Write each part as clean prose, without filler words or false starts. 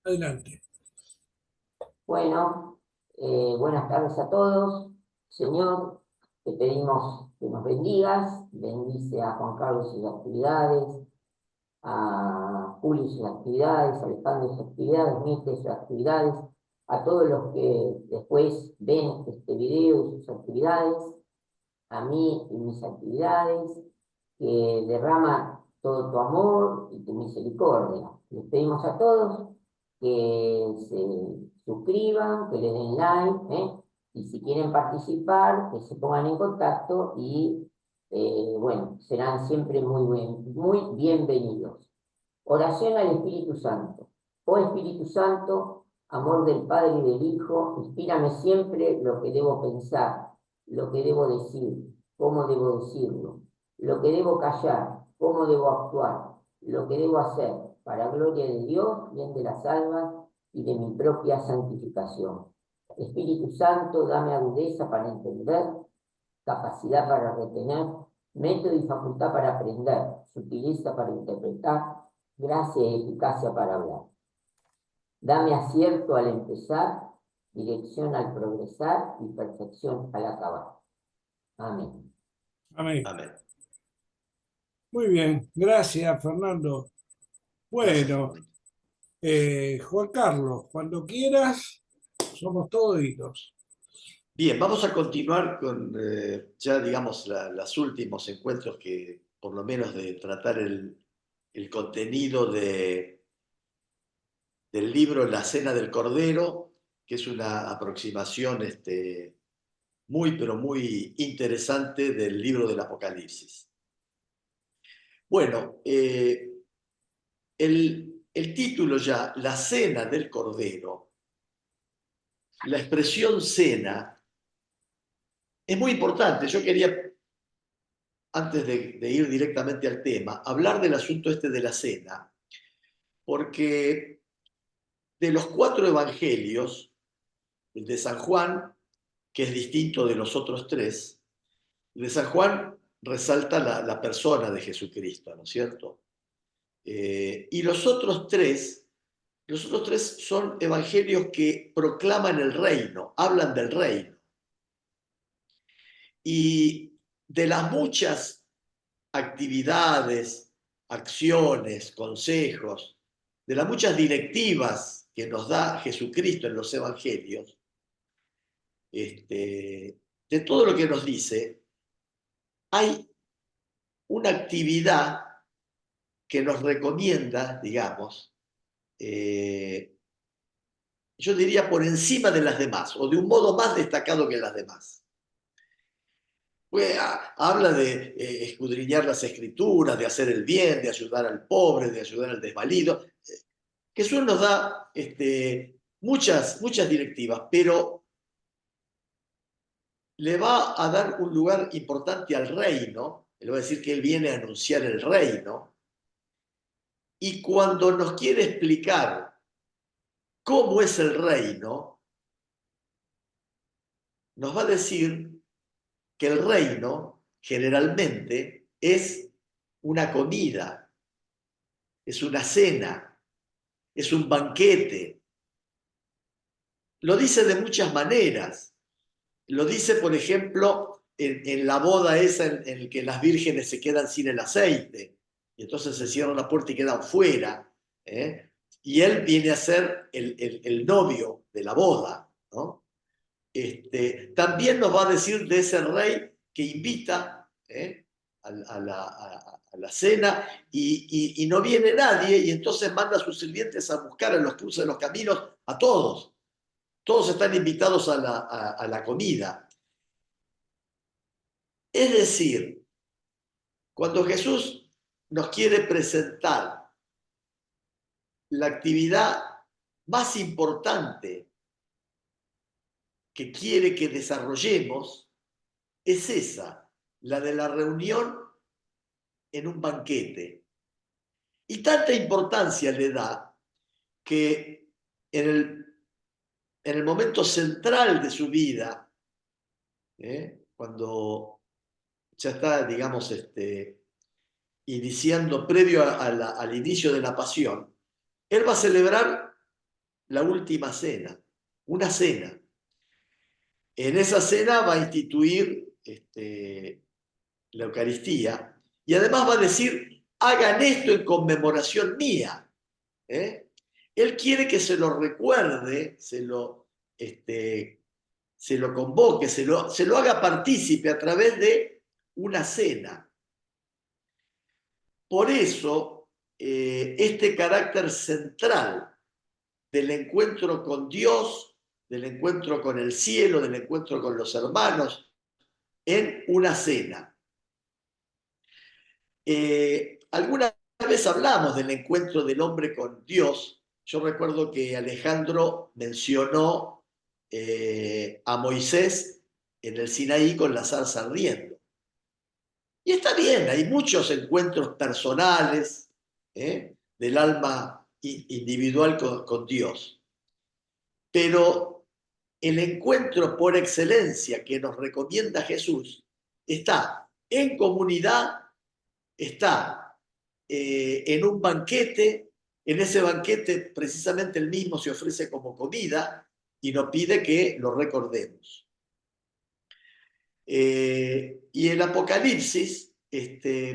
Adelante. Bueno, buenas tardes a todos. Señor, te pedimos que nos bendigas, bendice a Juan Carlos y sus actividades, a Julio y sus actividades, a Alejandro y sus actividades, Mite y sus actividades, a todos los que después ven este video y sus actividades, a mí y mis actividades, que derrama todo tu amor y tu misericordia. Les pedimos a todos que se suscriban, que le den like, y si quieren participar, que se pongan en contacto y, bueno, serán siempre muy bienvenidos. Oración al Espíritu Santo. Oh Espíritu Santo, amor del Padre y del Hijo, inspírame siempre lo que debo pensar, lo que debo decir, cómo debo decirlo, lo que debo callar, cómo debo actuar, lo que debo hacer, para gloria de Dios, bien de las almas y de mi propia santificación. Espíritu Santo, dame agudeza para entender, capacidad para retener, método y facultad para aprender, sutileza para interpretar, gracia y eficacia para hablar. Dame acierto al empezar, dirección al progresar y perfección al acabar. Amén. Amén. Amén. Muy bien, gracias, Fernando. Gracias, Bueno, Fernando. Juan Carlos, cuando quieras, somos todos oídos. Bien, vamos a continuar con ya, digamos, los últimos encuentros que, por lo menos, de tratar el contenido del libro La Cena del Cordero, que es una aproximación muy, pero muy interesante del libro del Apocalipsis. Bueno, el título ya, La Cena del Cordero, la expresión cena, es muy importante. Yo quería, antes de ir directamente al tema, hablar del asunto de la cena, porque de los 4 evangelios, el de San Juan, que es distinto de los otros 3, el de San Juan resalta la persona de Jesucristo, ¿no es cierto? Y los otros tres son evangelios que proclaman el reino, hablan del reino. Y de las muchas actividades, acciones, consejos, de las muchas directivas que nos da Jesucristo en los evangelios, de todo lo que nos dice, hay una actividad que nos recomienda, digamos, yo diría por encima de las demás, o de un modo más destacado que las demás. Pues, habla de escudriñar las escrituras, de hacer el bien, de ayudar al pobre, de ayudar al desvalido. Jesús nos da muchas directivas, pero le va a dar un lugar importante al reino. Le va a decir que él viene a anunciar el reino. Y cuando nos quiere explicar cómo es el reino, nos va a decir que el reino generalmente es una comida, es una cena, es un banquete. Lo dice de muchas maneras. Lo dice, por ejemplo, en la boda esa en la que las vírgenes se quedan sin el aceite, y entonces se cierra la puerta y quedan fuera, ¿eh? Y él viene a ser el novio de la boda, ¿no? También nos va a decir de ese rey que invita, a la cena y no viene nadie, y entonces manda a sus sirvientes a buscar en los cruces de los caminos a todos. Todos están invitados a la comida. Es decir, cuando Jesús nos quiere presentar la actividad más importante que quiere que desarrollemos, es esa, la de la reunión en un banquete. Y tanta importancia le da que en el momento central de su vida, cuando ya está, digamos, iniciando, previo al inicio de la pasión, él va a celebrar la última cena, una cena. En esa cena va a instituir la Eucaristía y además va a decir, hagan esto en conmemoración mía. ¿Eh? Él quiere que se lo recuerde, se lo convoque, se lo haga partícipe a través de una cena. Por eso, este carácter central del encuentro con Dios, del encuentro con el cielo, del encuentro con los hermanos, en una cena. Alguna vez hablamos del encuentro del hombre con Dios. Yo recuerdo que Alejandro mencionó a Moisés en el Sinaí con la zarza ardiendo. Y está bien, hay muchos encuentros personales del alma individual con Dios. Pero el encuentro por excelencia que nos recomienda Jesús está en comunidad, está en un banquete. En ese banquete precisamente el mismo se ofrece como comida y nos pide que lo recordemos. Y el Apocalipsis,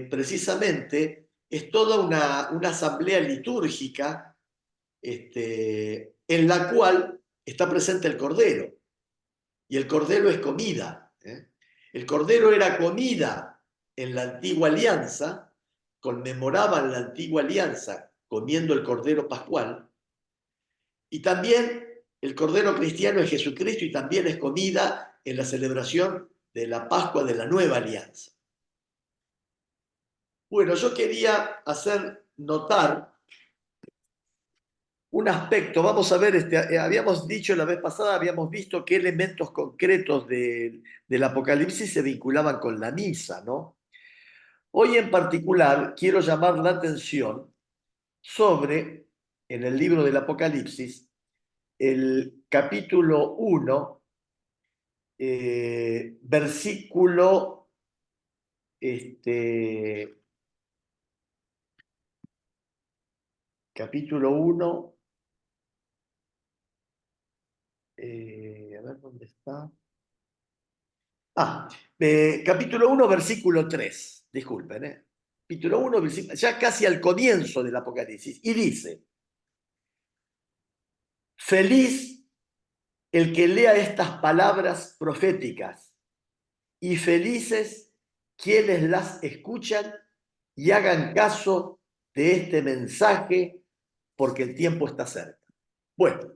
precisamente, es toda una asamblea litúrgica en la cual está presente el Cordero. Y el Cordero es comida. El Cordero era comida en la antigua alianza, conmemoraban la antigua alianza comiendo el Cordero Pascual, y también el Cordero cristiano es Jesucristo y también es comida en la celebración de la Pascua de la Nueva Alianza. Bueno, yo quería hacer notar un aspecto. Vamos a ver, habíamos dicho la vez pasada, habíamos visto qué elementos concretos del Apocalipsis se vinculaban con la misa, ¿no? Hoy en particular quiero llamar la atención sobre, en el libro del Apocalipsis, el capítulo 1, versículo capítulo 1, a ver dónde está. Capítulo 1, versículo 3, disculpen, capítulo 1, ya casi al comienzo del Apocalipsis, y dice, feliz el que lea estas palabras proféticas, y felices quienes las escuchan y hagan caso de este mensaje, porque el tiempo está cerca. Bueno,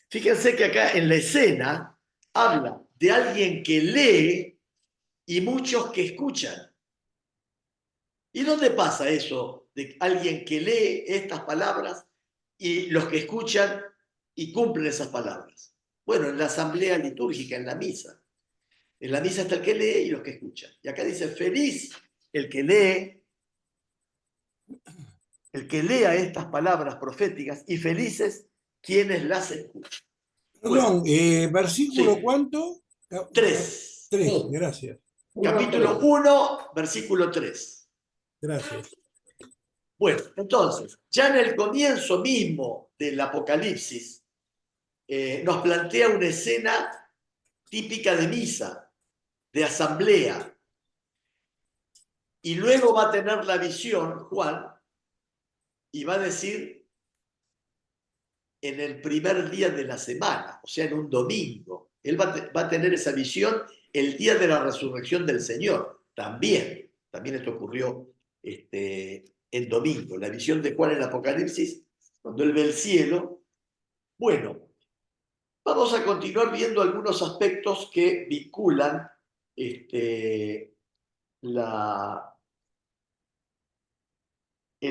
fíjense que acá en la escena habla de alguien que lee y muchos que escuchan. ¿Y dónde pasa eso de alguien que lee estas palabras y los que escuchan y cumplen esas palabras? Bueno, en la asamblea litúrgica, en la misa. En la misa está el que lee y los que escuchan. Y acá dice, feliz el que lee, el que lea estas palabras proféticas, y felices quienes las escuchan. Perdón, Bueno, ¿versículo sí. cuánto? 3. 3, Sí. gracias, Capítulo 1, versículo 3. gracias. Bueno, entonces, ya en el comienzo mismo del Apocalipsis, nos plantea una escena típica de misa, de asamblea. Y luego va a tener la visión, Juan, y va a decir en el primer día de la semana, o sea, en un domingo. Él va a tener esa visión el día de la resurrección del Señor. También esto ocurrió en domingo. La visión de Juan en el Apocalipsis, cuando él ve el cielo. Bueno, vamos a continuar viendo algunos aspectos que vinculan el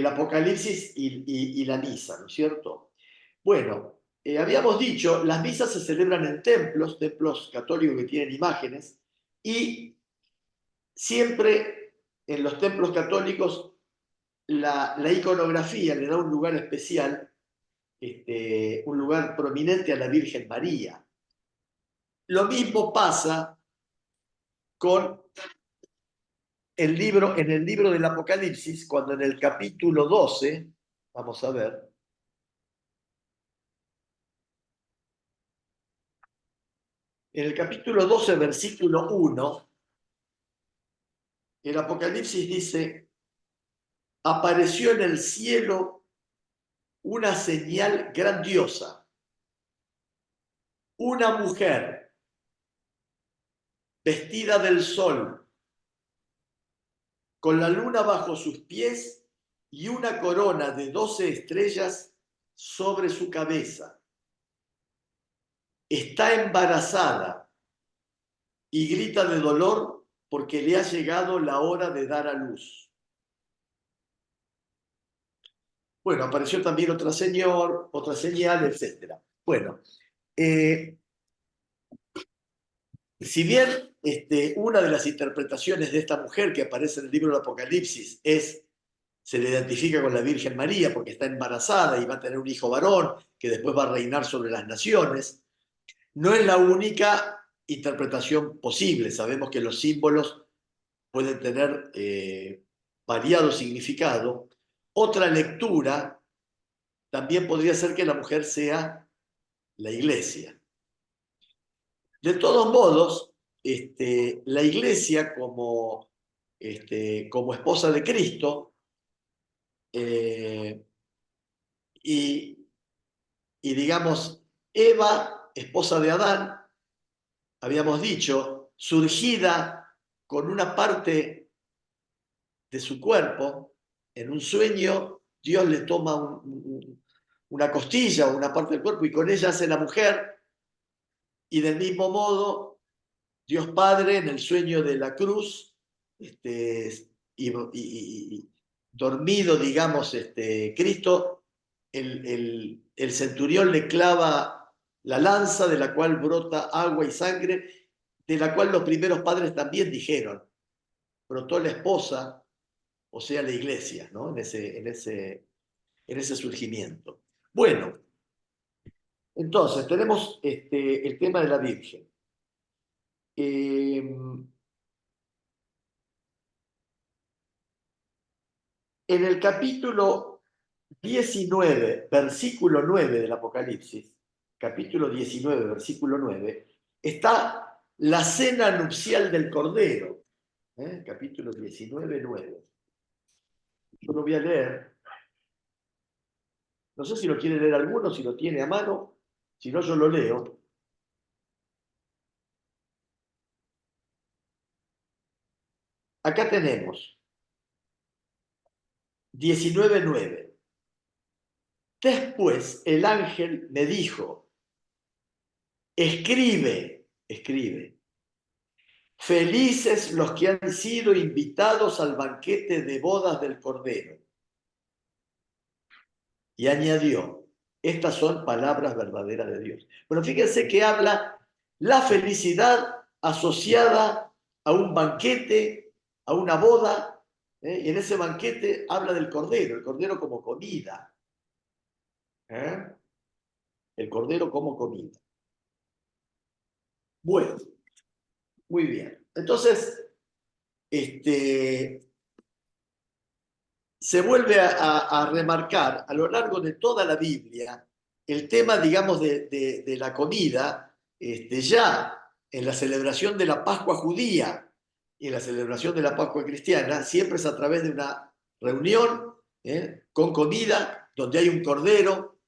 Apocalipsis y la misa, ¿no es cierto? Bueno, habíamos dicho, las misas se celebran en templos católicos que tienen imágenes, y siempre en los templos católicos la iconografía le da un lugar especial, un lugar prominente a la Virgen María. Lo mismo pasa con en el libro del Apocalipsis, cuando en el capítulo 12, vamos a ver, En el capítulo 12, versículo 1, el Apocalipsis dice, apareció en el cielo una señal grandiosa, una mujer vestida del sol, con la luna bajo sus pies y una corona de 12 estrellas sobre su cabeza. Está embarazada y grita de dolor porque le ha llegado la hora de dar a luz. Bueno, apareció también otra señal, etc. Bueno, si bien una de las interpretaciones de esta mujer que aparece en el libro del Apocalipsis se le identifica con la Virgen María porque está embarazada y va a tener un hijo varón que después va a reinar sobre las naciones, no es la única interpretación posible. Sabemos que los símbolos pueden tener variado significado. Otra lectura también podría ser que la mujer sea la iglesia. De todos modos, la iglesia como esposa de Cristo y digamos, Eva, esposa de Adán, habíamos dicho, surgida con una parte de su cuerpo, en un sueño, Dios le toma una costilla o una parte del cuerpo y con ella hace la mujer, y del mismo modo, Dios Padre en el sueño de la cruz, y dormido, digamos, Cristo, el centurión le clava la lanza de la cual brota agua y sangre, de la cual los primeros padres también dijeron, brotó la esposa, o sea, la iglesia, ¿no? En ese surgimiento. Bueno, entonces tenemos el tema de la Virgen. En el capítulo 19, versículo 9 del Apocalipsis, capítulo 19, versículo 9, está la cena nupcial del Cordero. Capítulo 19, 9. Yo lo voy a leer. No sé si lo quiere leer alguno, si lo tiene a mano. Si no, yo lo leo. Acá tenemos 19, 9. Después el ángel me dijo, escribe. Felices los que han sido invitados al banquete de bodas del Cordero. Y añadió, estas son palabras verdaderas de Dios. Bueno, fíjense que habla la felicidad asociada a un banquete, a una boda, y en ese banquete habla del Cordero, el Cordero como comida. El Cordero como comida. Bueno, muy bien. Entonces, se vuelve a remarcar a lo largo de toda la Biblia el tema, digamos, de la comida, ya en la celebración de la Pascua judía y en la celebración de la Pascua cristiana, siempre es a través de una reunión con comida, donde hay un cordero,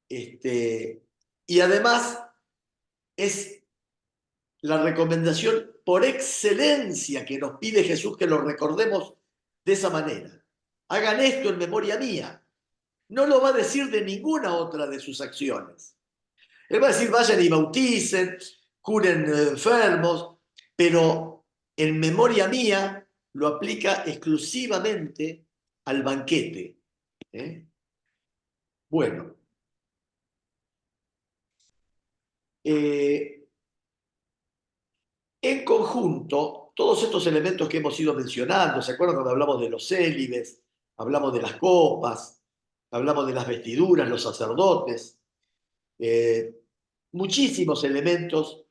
y además es la recomendación por excelencia que nos pide Jesús que lo recordemos de esa manera. Hagan esto en memoria mía. No lo va a decir de ninguna otra de sus acciones. Él va a decir, vayan y bauticen, curen enfermos, pero en memoria mía lo aplica exclusivamente al banquete. Bueno. En conjunto, todos estos elementos que hemos ido mencionando, ¿se acuerdan cuando hablamos de los célibes, hablamos de las copas, hablamos de las vestiduras, los sacerdotes? Muchísimos elementos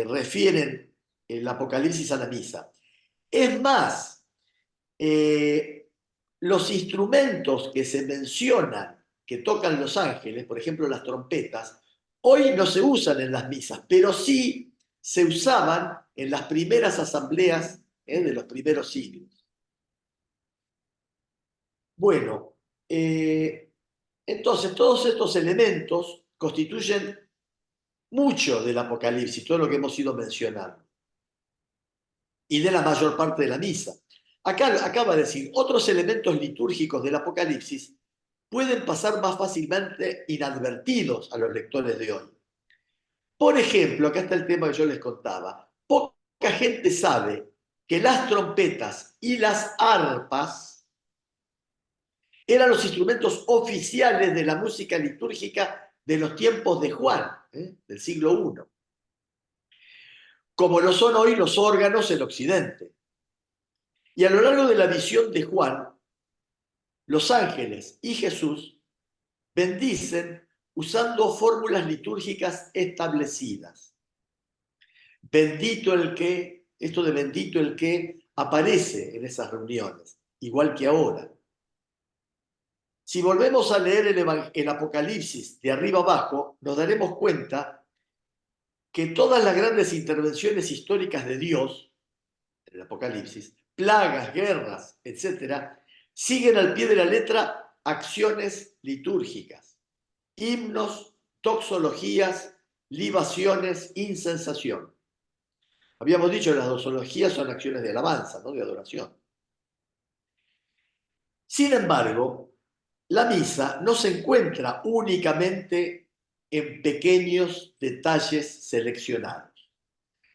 refieren el Apocalipsis a la misa. Es más, los instrumentos que se mencionan, que tocan los ángeles, por ejemplo las trompetas, Hoy no se usan en las misas, pero sí se usaban en las primeras asambleas de los primeros siglos. Bueno, entonces todos estos elementos constituyen mucho del Apocalipsis, todo lo que hemos ido mencionando, y de la mayor parte de la misa. Acá acaba de decir, otros elementos litúrgicos del Apocalipsis pueden pasar más fácilmente inadvertidos a los lectores de hoy. Por ejemplo, acá está el tema que yo les contaba. Poca gente sabe que las trompetas y las arpas eran los instrumentos oficiales de la música litúrgica de los tiempos de Juan, del siglo I, como lo son hoy los órganos en Occidente. Y a lo largo de la visión de Juan, los ángeles y Jesús bendicen usando fórmulas litúrgicas establecidas. Bendito el que, esto de bendito el que aparece en esas reuniones, igual que ahora. Si volvemos a leer el Apocalipsis de arriba abajo, nos daremos cuenta que todas las grandes intervenciones históricas de Dios, en el Apocalipsis, plagas, guerras, etc., siguen al pie de la letra acciones litúrgicas, himnos, toxologías, libaciones, incensación. Habíamos dicho que las doxologías son acciones de alabanza, ¿no? De adoración. Sin embargo, la misa no se encuentra únicamente en pequeños detalles seleccionados.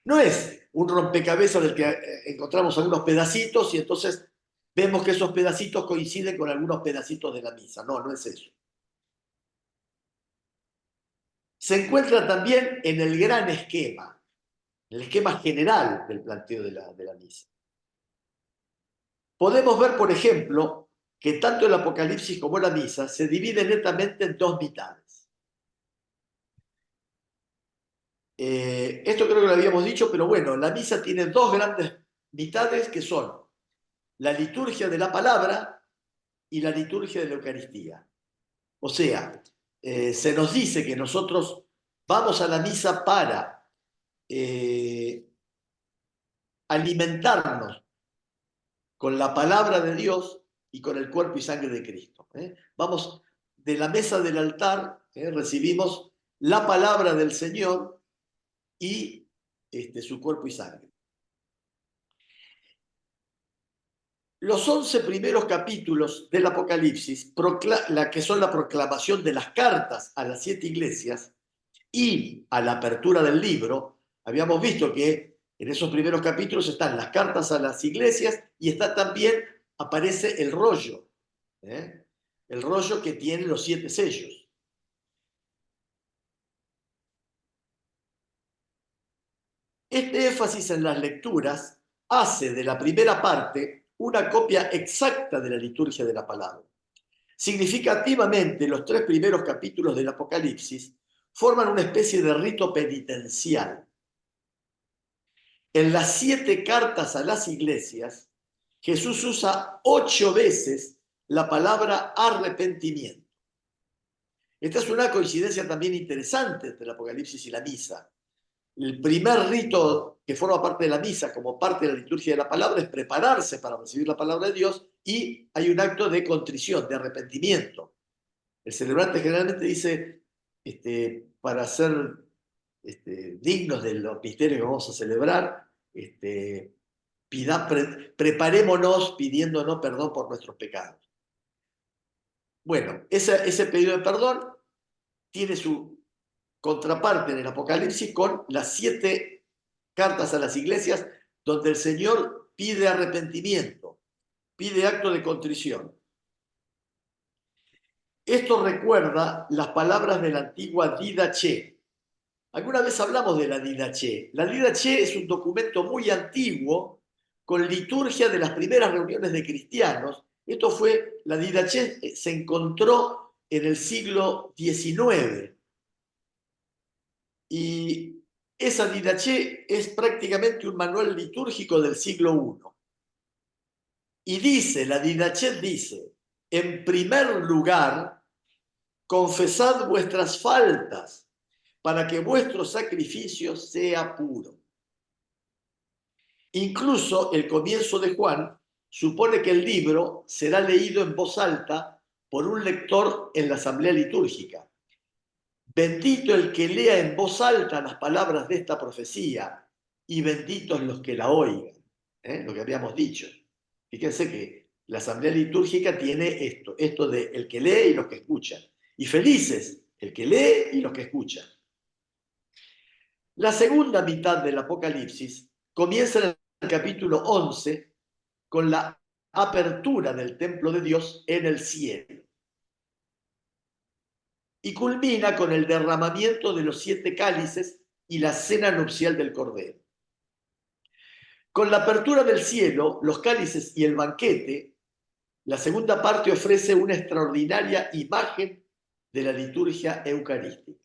No es un rompecabezas del que encontramos algunos pedacitos y entonces vemos que esos pedacitos coinciden con algunos pedacitos de la misa. No, no es eso. Se encuentra también en el gran esquema, el esquema general del planteo de la misa. Podemos ver, por ejemplo, que tanto el Apocalipsis como la misa se dividen netamente en dos mitades. Esto creo que lo habíamos dicho, pero bueno, la misa tiene dos grandes mitades que son la liturgia de la palabra y la liturgia de la Eucaristía. O sea, se nos dice que nosotros vamos a la misa para alimentarnos con la palabra de Dios y con el cuerpo y sangre de Cristo. Vamos de la mesa del altar, recibimos la palabra del Señor y su cuerpo y sangre. Los 11 primeros capítulos del Apocalipsis, que son la proclamación de las cartas a las 7 iglesias y a la apertura del libro, habíamos visto que en esos primeros capítulos están las cartas a las iglesias y está también, aparece el rollo que tiene los 7 sellos. Este énfasis en las lecturas hace de la primera parte una copia exacta de la liturgia de la palabra. Significativamente, los 3 primeros capítulos del Apocalipsis forman una especie de rito penitencial. En las 7 cartas a las iglesias, Jesús usa 8 veces la palabra arrepentimiento. Esta es una coincidencia también interesante entre el Apocalipsis y la misa. El primer rito que forma parte de la misa como parte de la liturgia de la palabra es prepararse para recibir la palabra de Dios y hay un acto de contrición, de arrepentimiento. El celebrante generalmente dice, para ser dignos de los misterios que vamos a celebrar, preparémonos pidiéndonos perdón por nuestros pecados. Bueno, ese pedido de perdón tiene su contraparte en el Apocalipsis con las 7 cartas a las iglesias donde el Señor pide arrepentimiento, pide acto de contrición. Esto recuerda las palabras de la antigua Didache. Alguna vez hablamos de la Didache. La Didache es un documento muy antiguo con liturgia de las primeras reuniones de cristianos. La Didache se encontró en el siglo XIX. Y esa Didache es prácticamente un manual litúrgico del siglo I. Y la Didache dice, en primer lugar, confesad vuestras faltas, para que vuestro sacrificio sea puro. Incluso el comienzo de Juan supone que el libro será leído en voz alta por un lector en la asamblea litúrgica. Bendito el que lea en voz alta las palabras de esta profecía y benditos los que la oigan. Lo que habíamos dicho. Fíjense que la asamblea litúrgica tiene esto de el que lee y los que escuchan. Y felices el que lee y los que escuchan. La segunda mitad del Apocalipsis comienza en el capítulo 11 con la apertura del templo de Dios en el cielo. Y culmina con el derramamiento de los 7 cálices y la cena nupcial del Cordero. Con la apertura del cielo, los cálices y el banquete, la segunda parte ofrece una extraordinaria imagen de la liturgia eucarística.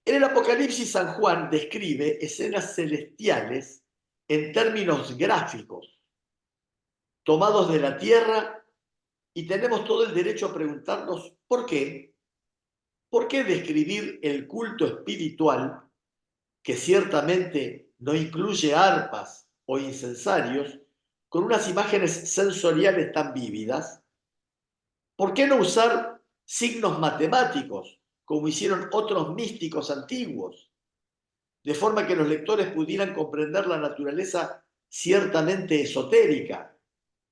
En el Apocalipsis, San Juan describe escenas celestiales en términos gráficos, tomados de la tierra, y tenemos todo el derecho a preguntarnos ¿por qué? ¿Por qué describir el culto espiritual, que ciertamente no incluye arpas o incensarios, con unas imágenes sensoriales tan vívidas? ¿Por qué no usar signos matemáticos, como hicieron otros místicos antiguos, de forma que los lectores pudieran comprender la naturaleza ciertamente esotérica,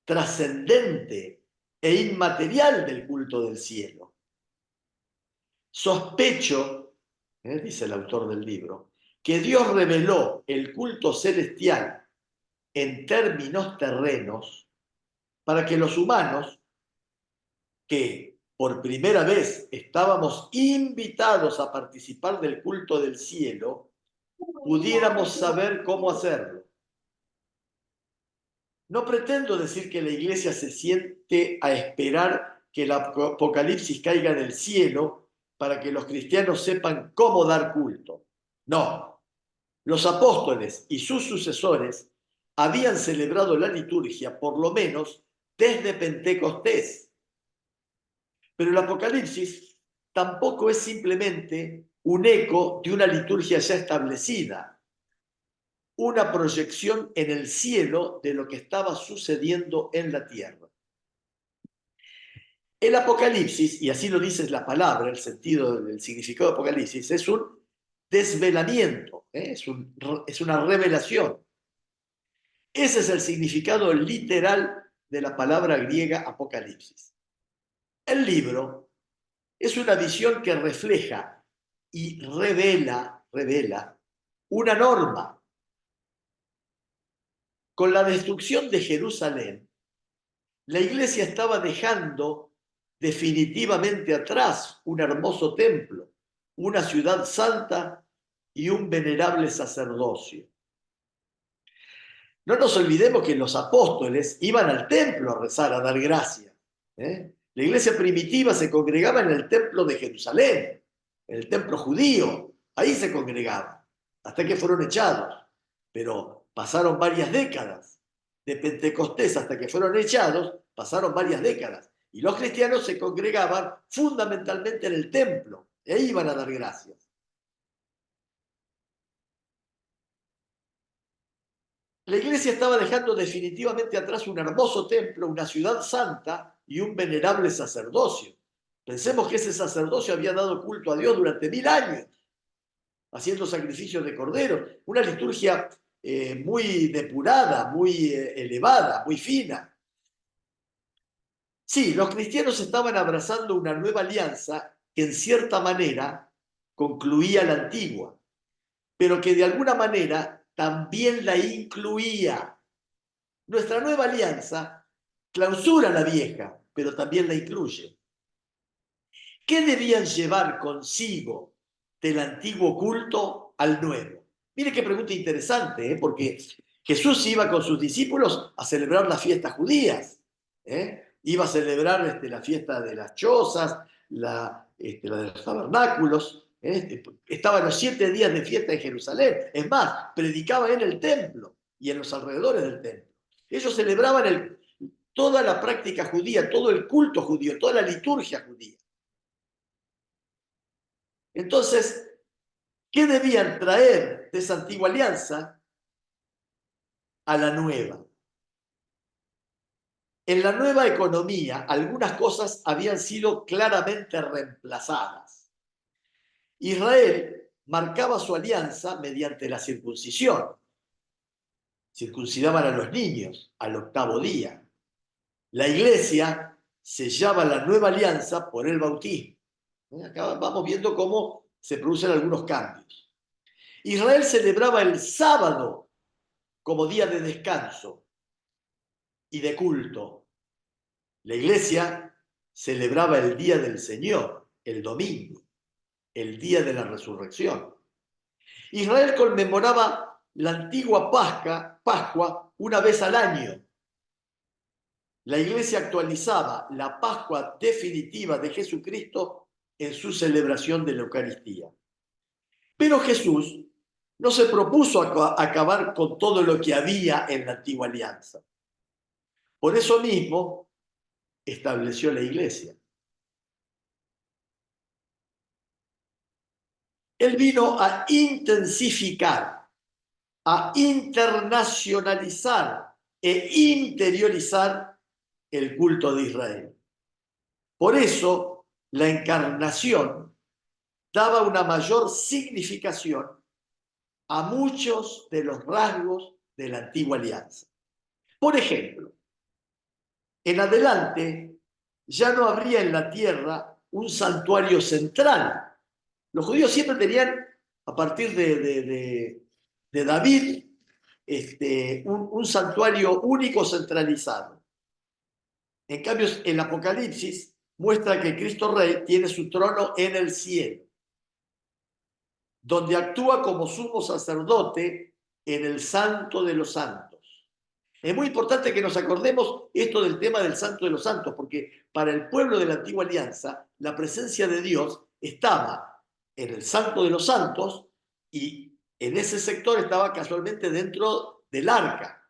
trascendente e inmaterial del culto del cielo? Sospecho, dice el autor del libro, que Dios reveló el culto celestial en términos terrenos para que los humanos, que por primera vez estábamos invitados a participar del culto del cielo, pudiéramos saber cómo hacerlo. No pretendo decir que la Iglesia se siente a esperar que el Apocalipsis caiga del cielo para que los cristianos sepan cómo dar culto. No. Los apóstoles y sus sucesores habían celebrado la liturgia por lo menos desde Pentecostés. Pero el Apocalipsis tampoco es simplemente un eco de una liturgia ya establecida, una proyección en el cielo de lo que estaba sucediendo en la tierra. El Apocalipsis, y así lo dice la palabra, el sentido del significado de Apocalipsis, es un desvelamiento, es una revelación. Ese es el significado literal de la palabra griega Apocalipsis. El libro es una visión que refleja y revela una norma. Con la destrucción de Jerusalén, la Iglesia estaba dejando definitivamente atrás un hermoso templo, una ciudad santa y un venerable sacerdocio. No nos olvidemos que los apóstoles iban al templo a rezar, a dar gracias. La iglesia primitiva se congregaba en el templo de Jerusalén, en el templo judío. Ahí se congregaban, hasta que fueron echados. Pero pasaron varias décadas. De Pentecostés hasta que fueron echados, pasaron varias décadas. Y los cristianos se congregaban fundamentalmente en el templo. Y ahí iban a dar gracias. La iglesia estaba dejando definitivamente atrás un hermoso templo, una ciudad santa y un venerable sacerdocio. Pensemos que ese sacerdocio había dado culto a Dios durante 1000 años, haciendo sacrificios de corderos, una liturgia muy depurada, muy elevada, muy fina. Sí, los cristianos estaban abrazando una nueva alianza que en cierta manera concluía la antigua, pero que de alguna manera también la incluía. Nuestra nueva alianza clausura la vieja, pero también la incluye. ¿Qué debían llevar consigo del antiguo culto al nuevo? Mire qué pregunta interesante, porque Jesús iba con sus discípulos a celebrar las fiestas judías. Iba a celebrar la fiesta de las chozas, la de los tabernáculos. Estaban los 7 días de fiesta en Jerusalén. Es más, predicaba en el templo y en los alrededores del templo. Ellos celebraban toda la práctica judía, todo el culto judío, toda la liturgia judía. Entonces, ¿qué debían traer de esa antigua alianza a la nueva? En la nueva economía, algunas cosas habían sido claramente reemplazadas. Israel marcaba su alianza mediante la circuncisión. Circuncidaban a los niños al 8º día. La iglesia sellaba la nueva alianza por el bautismo. Acá vamos viendo cómo se producen algunos cambios. Israel celebraba el sábado como día de descanso y de culto. La iglesia celebraba el día del Señor, el domingo, el día de la resurrección. Israel conmemoraba la antigua Pascua una vez al año. La iglesia actualizaba la Pascua definitiva de Jesucristo en su celebración de la Eucaristía. Pero Jesús no se propuso acabar con todo lo que había en la antigua alianza. Por eso mismo estableció la iglesia. Él vino a intensificar, a internacionalizar e interiorizar el culto de Israel. Por eso, la encarnación daba una mayor significación a muchos de los rasgos de la antigua alianza. Por ejemplo, en adelante ya no habría en la tierra un santuario central. Los judíos siempre tenían, a partir de David, un santuario único centralizado. En cambio, el Apocalipsis muestra que Cristo Rey tiene su trono en el cielo, donde actúa como sumo sacerdote en el Santo de los Santos. Es muy importante que nos acordemos esto del tema del Santo de los Santos, porque para el pueblo de la Antigua Alianza, la presencia de Dios estaba en el Santo de los Santos y en ese sector estaba casualmente dentro del arca.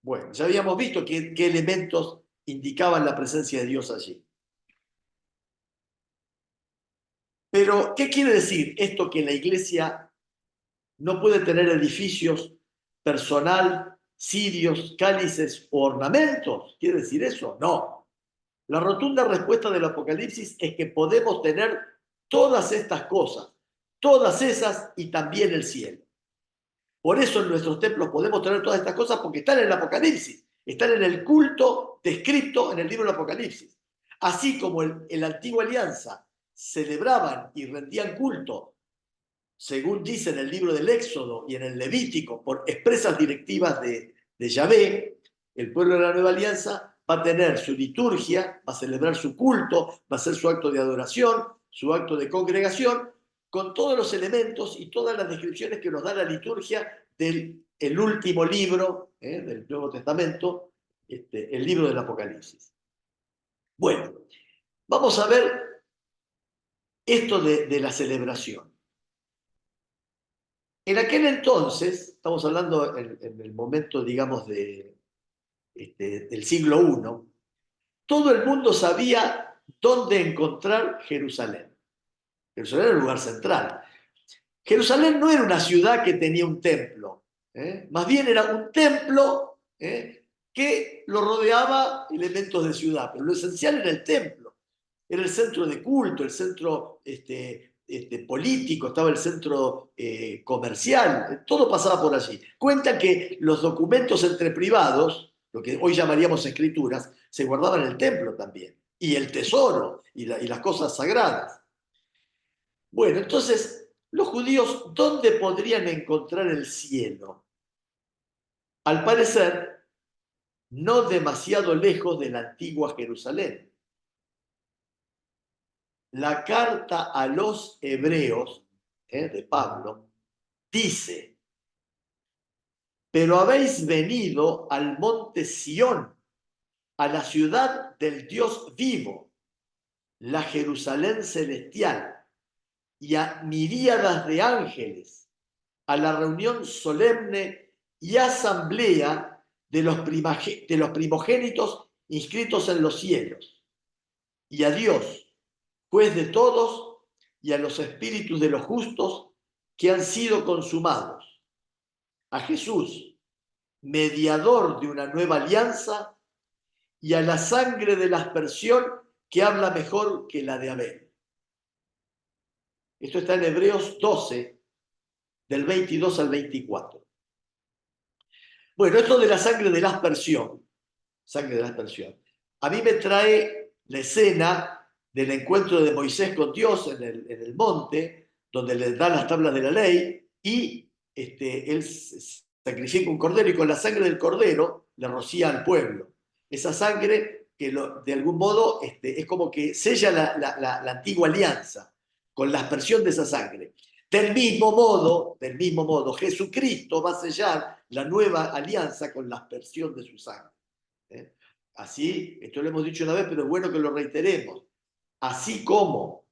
Bueno, ya habíamos visto qué elementos indicaban la presencia de Dios allí. Pero, ¿qué quiere decir esto que la iglesia no puede tener edificios, personal, cirios, cálices o ornamentos? ¿Quiere decir eso? No. La rotunda respuesta del Apocalipsis es que podemos tener todas estas cosas, todas esas y también el cielo. Por eso en nuestros templos podemos tener todas estas cosas porque están en el Apocalipsis, están en el culto descrito en el libro del Apocalipsis. Así como en la antigua alianza celebraban y rendían culto, según dice en el libro del Éxodo y en el Levítico, por expresas directivas de Yahvé, el pueblo de la nueva alianza va a tener su liturgia, va a celebrar su culto, va a hacer su acto de adoración, su acto de congregación, con todos los elementos y todas las descripciones que nos da la liturgia del último libro del Nuevo Testamento, el libro del Apocalipsis. Bueno, vamos a ver esto de la celebración. En aquel entonces, estamos hablando en el momento, digamos, del siglo I, todo el mundo sabía dónde encontrar Jerusalén. Jerusalén era el lugar central. Jerusalén no era una ciudad que tenía un templo, más bien era un templo que lo rodeaba elementos de ciudad, pero lo esencial era el templo, era el centro de culto, el centro político, estaba el centro comercial, todo pasaba por allí. Cuentan que los documentos entre privados, lo que hoy llamaríamos escrituras, se guardaban en el templo también, y el tesoro, y las cosas sagradas. Bueno, entonces, los judíos, ¿dónde podrían encontrar el cielo? Al parecer, no demasiado lejos de la antigua Jerusalén. La carta a los hebreos de Pablo dice: pero habéis venido al monte Sión, a la ciudad del Dios vivo, la Jerusalén celestial, y a miríadas de ángeles, a la reunión solemne y asamblea de los primogénitos inscritos en los cielos, y a Dios, juez de todos, y a los espíritus de los justos que han sido consumados. A Jesús, mediador de una nueva alianza, y a la sangre de la aspersión que habla mejor que la de Abel. Esto está en Hebreos 12, del 22 al 24. Bueno, esto de la sangre de la aspersión, a mí me trae la escena del encuentro de Moisés con Dios en el monte, donde le da las tablas de la ley, y él sacrifica un cordero, y con la sangre del cordero le rocía al pueblo. Esa sangre que de algún modo es como que sella la antigua alianza, con la aspersión de esa sangre. Del mismo modo, Jesucristo va a sellar la nueva alianza con la aspersión de su sangre. Así, esto lo hemos dicho una vez, pero es bueno que lo reiteremos. Así como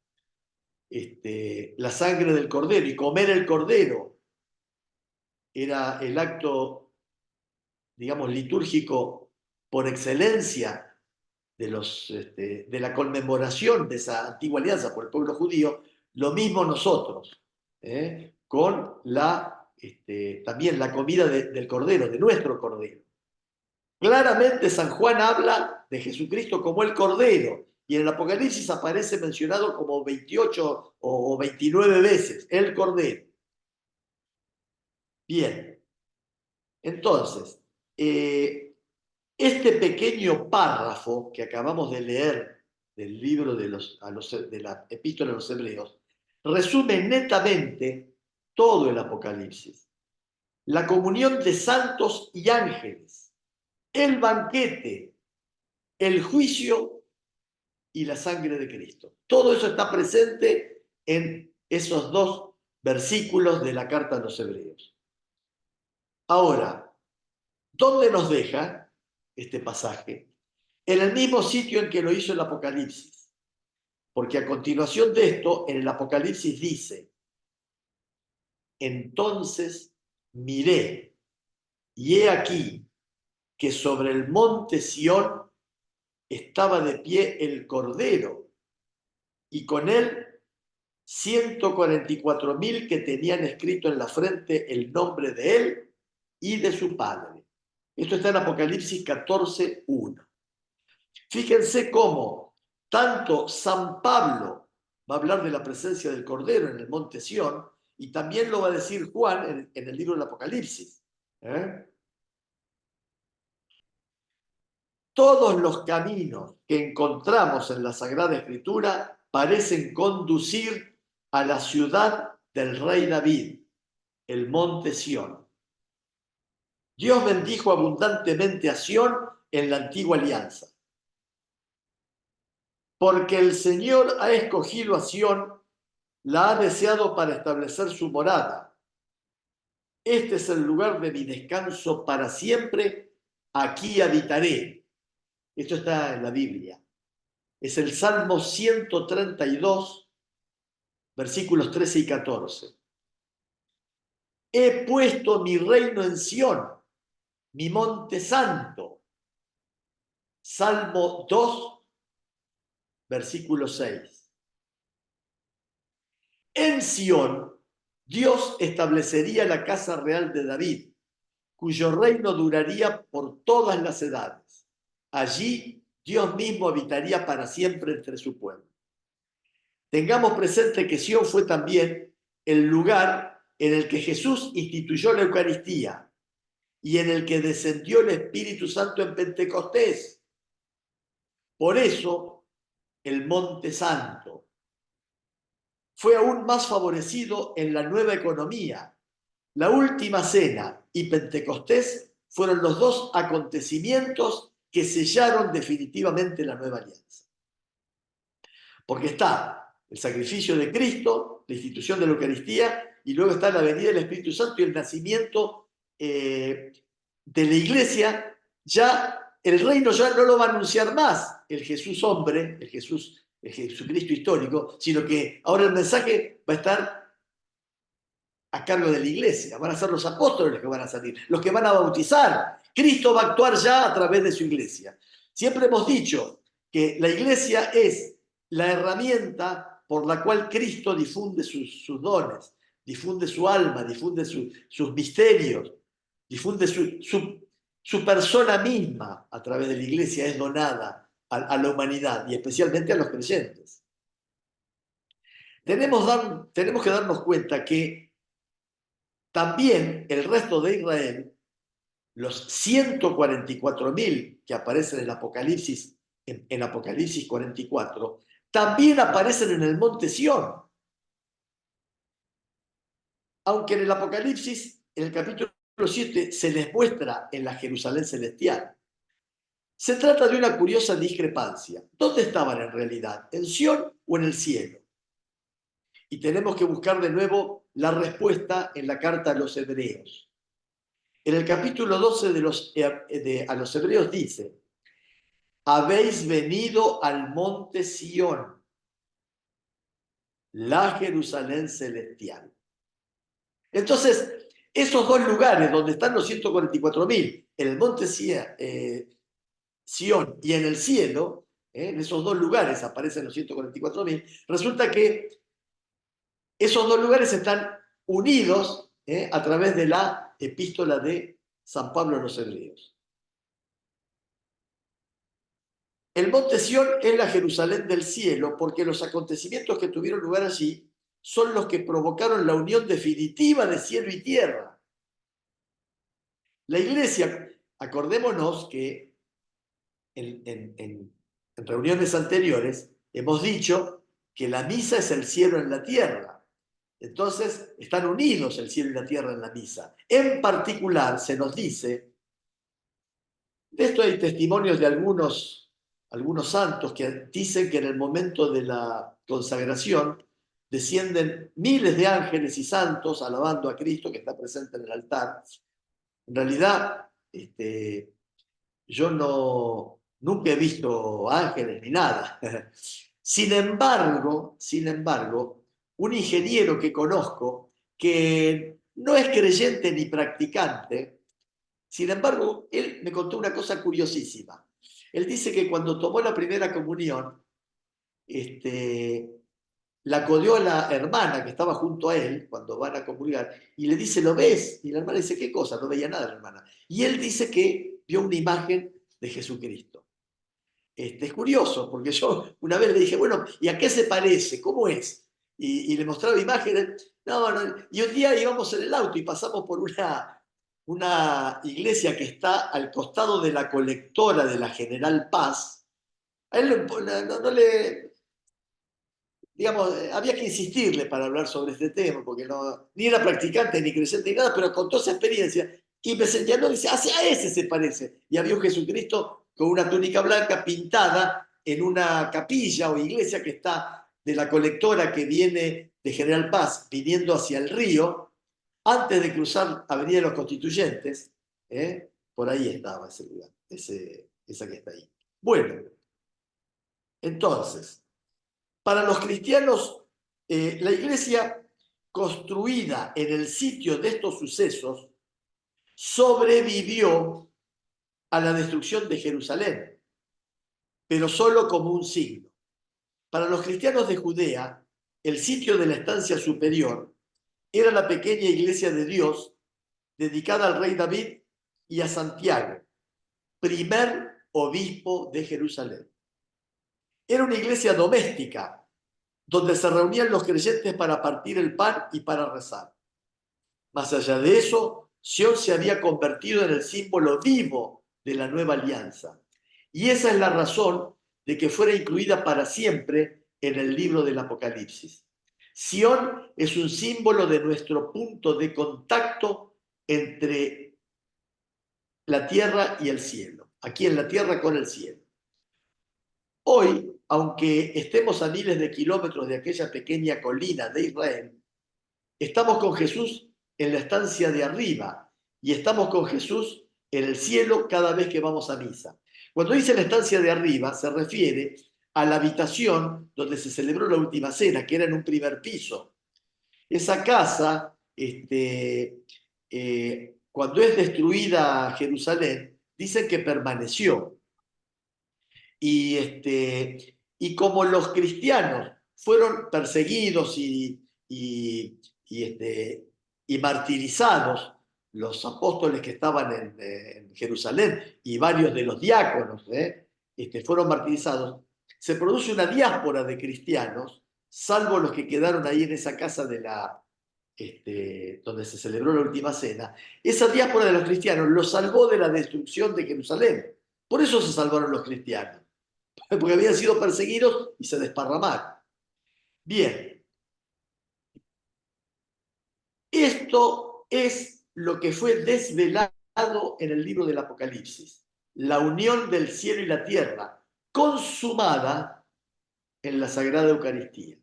la sangre del cordero y comer el cordero era el acto, digamos, litúrgico por excelencia de la conmemoración de esa antigua alianza por el pueblo judío, lo mismo nosotros, con también la comida del cordero, de nuestro cordero. Claramente San Juan habla de Jesucristo como el cordero, y en el Apocalipsis aparece mencionado como 28 o 29 veces, el cordero. Bien, entonces, este pequeño párrafo que acabamos de leer del libro de la epístola a los Hebreos resume netamente todo el Apocalipsis. La comunión de santos y ángeles, el banquete, el juicio y la sangre de Cristo. Todo eso está presente en esos dos versículos de la carta a los Hebreos. Ahora, ¿dónde nos deja este pasaje? En el mismo sitio en que lo hizo el Apocalipsis. Porque a continuación de esto, en el Apocalipsis dice: entonces miré, y he aquí que sobre el monte Sión estaba de pie el Cordero, y con él 144.000 que tenían escrito en la frente el nombre de él y de su padre. Esto está en Apocalipsis 14:1. Fíjense cómo tanto San Pablo va a hablar de la presencia del Cordero en el monte Sión, y también lo va a decir Juan en el libro del Apocalipsis. Todos los caminos que encontramos en la Sagrada Escritura parecen conducir a la ciudad del rey David, el monte Sión. Dios bendijo abundantemente a Sión en la antigua alianza. Porque el Señor ha escogido a Sión, la ha deseado para establecer su morada. Este es el lugar de mi descanso para siempre, aquí habitaré. Esto está en la Biblia. Es el Salmo 132, versículos 13 y 14. He puesto mi reino en Sión, mi monte santo. Salmo 2, versículo 6. En Sión, Dios establecería la casa real de David, cuyo reino duraría por todas las edades. Allí, Dios mismo habitaría para siempre entre su pueblo. Tengamos presente que Sión fue también el lugar en el que Jesús instituyó la Eucaristía y en el que descendió el Espíritu Santo en Pentecostés. Por eso, el Monte Santo fue aún más favorecido en la nueva economía. La última cena y Pentecostés fueron los dos acontecimientos que sellaron definitivamente la nueva alianza. Porque está el sacrificio de Cristo, la institución de la Eucaristía, y luego está la venida del Espíritu Santo y el nacimiento de la Iglesia. Ya el reino ya no lo va a anunciar más el Jesús hombre, el Jesucristo histórico, sino que ahora el mensaje va a estar a cargo de la Iglesia. Van a ser los apóstoles los que van a salir, los que van a bautizar. Cristo va a actuar ya a través de su Iglesia. Siempre hemos dicho que la Iglesia es la herramienta por la cual Cristo difunde sus dones, difunde su alma, difunde sus misterios, difunde su persona misma a través de la iglesia, es donada a la humanidad y especialmente a los creyentes. Tenemos que darnos cuenta que también el resto de Israel, los 144.000 que aparecen en Apocalipsis, en Apocalipsis 44, también aparecen en el monte Sión. Aunque en el Apocalipsis, en el capítulo 7, se les muestra en la Jerusalén celestial. Se trata de una curiosa discrepancia. ¿Dónde estaban en realidad? ¿En Sión o en el cielo? Y tenemos que buscar de nuevo la respuesta en la carta a los hebreos. En el capítulo 12 a los hebreos dice: habéis venido al monte Sión, la Jerusalén celestial. Entonces, esos dos lugares donde están los 144.000, en el monte Sión y en el cielo, en esos dos lugares aparecen los 144.000, resulta que esos dos lugares están unidos a través de la epístola de San Pablo a los hebreos. El monte Sión es la Jerusalén del cielo porque los acontecimientos que tuvieron lugar allí son los que provocaron la unión definitiva de cielo y tierra. La iglesia, acordémonos que en reuniones anteriores hemos dicho que la misa es el cielo en la tierra. Entonces están unidos el cielo y la tierra en la misa. En particular se nos dice, de esto hay testimonios de algunos santos que dicen que en el momento de la consagración descienden miles de ángeles y santos alabando a Cristo que está presente en el altar. En realidad, yo nunca he visto ángeles ni nada. Sin embargo, un ingeniero que conozco, que no es creyente ni practicante, sin embargo, él me contó una cosa curiosísima. Él dice que cuando tomó la primera comunión, la codeó a la hermana que estaba junto a él cuando van a comulgar y le dice: ¿lo ves? Y la hermana dice: ¿qué cosa? No veía nada la hermana. Y él dice que vio una imagen de Jesucristo. Es curioso, porque yo una vez le dije: bueno, ¿y a qué se parece? ¿Cómo es? Y le mostraba imágenes. No, y un día íbamos en el auto y pasamos por una iglesia que está al costado de la colectora de la General Paz. A él no le, digamos, había que insistirle para hablar sobre este tema, porque ni era practicante, ni creyente, ni nada, pero contó esa experiencia y me señaló y dice: hacia ese se parece. Y había un Jesucristo con una túnica blanca pintada en una capilla o iglesia que está de la colectora que viene de General Paz, viniendo hacia el río, antes de cruzar Avenida de los Constituyentes. Por ahí estaba ese lugar, esa que está ahí. Bueno, entonces, para los cristianos, la iglesia construida en el sitio de estos sucesos sobrevivió a la destrucción de Jerusalén, pero solo como un signo. Para los cristianos de Judea, el sitio de la estancia superior era la pequeña iglesia de Dios dedicada al rey David y a Santiago, primer obispo de Jerusalén. Era una iglesia doméstica, donde se reunían los creyentes para partir el pan y para rezar. Más allá de eso, Sión se había convertido en el símbolo vivo de la nueva alianza. Y esa es la razón de que fuera incluida para siempre en el libro del Apocalipsis. Sión es un símbolo de nuestro punto de contacto entre la tierra y el cielo. Aquí en la tierra con el cielo. Hoy, aunque estemos a miles de kilómetros de aquella pequeña colina de Israel, estamos con Jesús en la estancia de arriba y estamos con Jesús en el cielo cada vez que vamos a misa. Cuando dice la estancia de arriba, se refiere a la habitación donde se celebró la última cena, que era en un primer piso. Esa casa, cuando es destruida Jerusalén, dicen que permaneció. Y como los cristianos fueron perseguidos y martirizados los apóstoles que estaban en Jerusalén y varios de los diáconos fueron martirizados, se produce una diáspora de cristianos, salvo los que quedaron ahí en esa casa donde se celebró la última cena. Esa diáspora de los cristianos los salvó de la destrucción de Jerusalén. Por eso se salvaron los cristianos, porque habían sido perseguidos y se desparramaron. Bien, esto es lo que fue desvelado en el libro del Apocalipsis, la unión del cielo y la tierra, consumada en la Sagrada Eucaristía.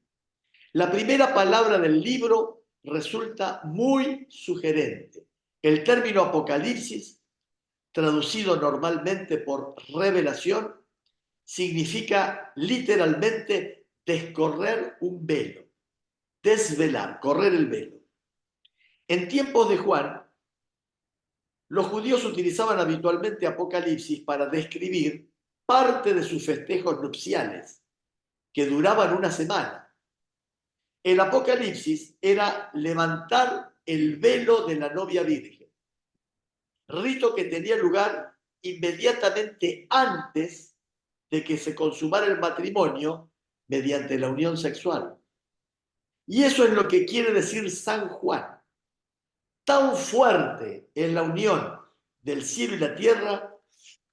La primera palabra del libro resulta muy sugerente. El término Apocalipsis, traducido normalmente por revelación, significa literalmente descorrer un velo, desvelar, correr el velo. En tiempos de Juan, los judíos utilizaban habitualmente Apocalipsis para describir parte de sus festejos nupciales, que duraban una semana. El Apocalipsis era levantar el velo de la novia virgen, rito que tenía lugar inmediatamente antes de que se consumara el matrimonio mediante la unión sexual. Y eso es lo que quiere decir San Juan. Tan fuerte es la unión del cielo y la tierra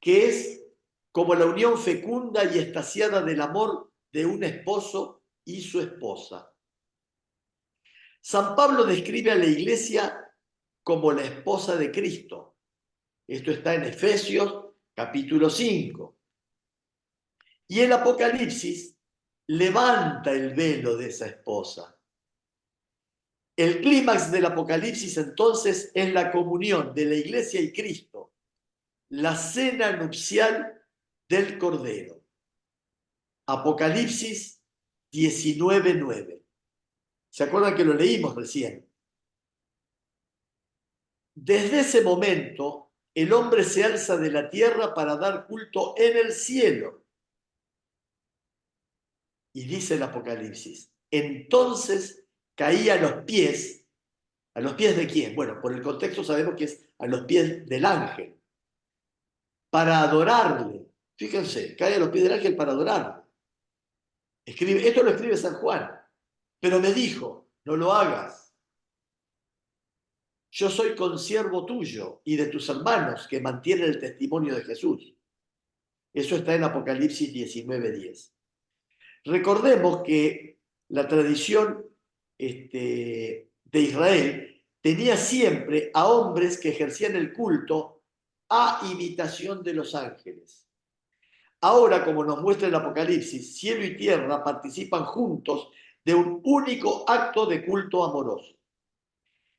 que es como la unión fecunda y extasiada del amor de un esposo y su esposa. San Pablo describe a la iglesia como la esposa de Cristo. Esto está en Efesios capítulo 5. Y el Apocalipsis levanta el velo de esa esposa. El clímax del Apocalipsis entonces es la comunión de la iglesia y Cristo, la cena nupcial del Cordero. Apocalipsis 19:9. ¿Se acuerdan que lo leímos recién? Desde ese momento, el hombre se alza de la tierra para dar culto en el cielo. Y dice el Apocalipsis, entonces caía ¿a los pies de quién? Bueno, por el contexto sabemos que es a los pies del ángel, para adorarle. Fíjense, cae a los pies del ángel para adorarle. Esto lo escribe San Juan, pero me dijo, no lo hagas. Yo soy consiervo tuyo y de tus hermanos que mantienen el testimonio de Jesús. Eso está en Apocalipsis 19:10. Recordemos que la tradición de Israel tenía siempre a hombres que ejercían el culto a imitación de los ángeles. Ahora, como nos muestra el Apocalipsis, cielo y tierra participan juntos de un único acto de culto amoroso.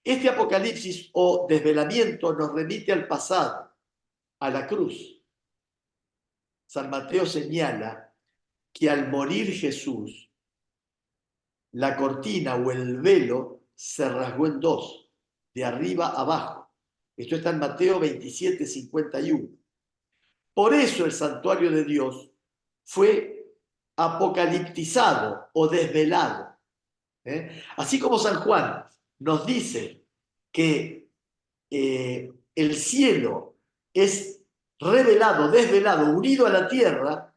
Este Apocalipsis o desvelamiento nos remite al pasado, a la cruz. San Mateo señala que al morir Jesús, la cortina o el velo se rasgó en dos, de arriba a abajo. Esto está en Mateo 27:51. Por eso el santuario de Dios fue apocaliptizado o desvelado. Así como San Juan nos dice que el cielo es revelado, desvelado, unido a la tierra,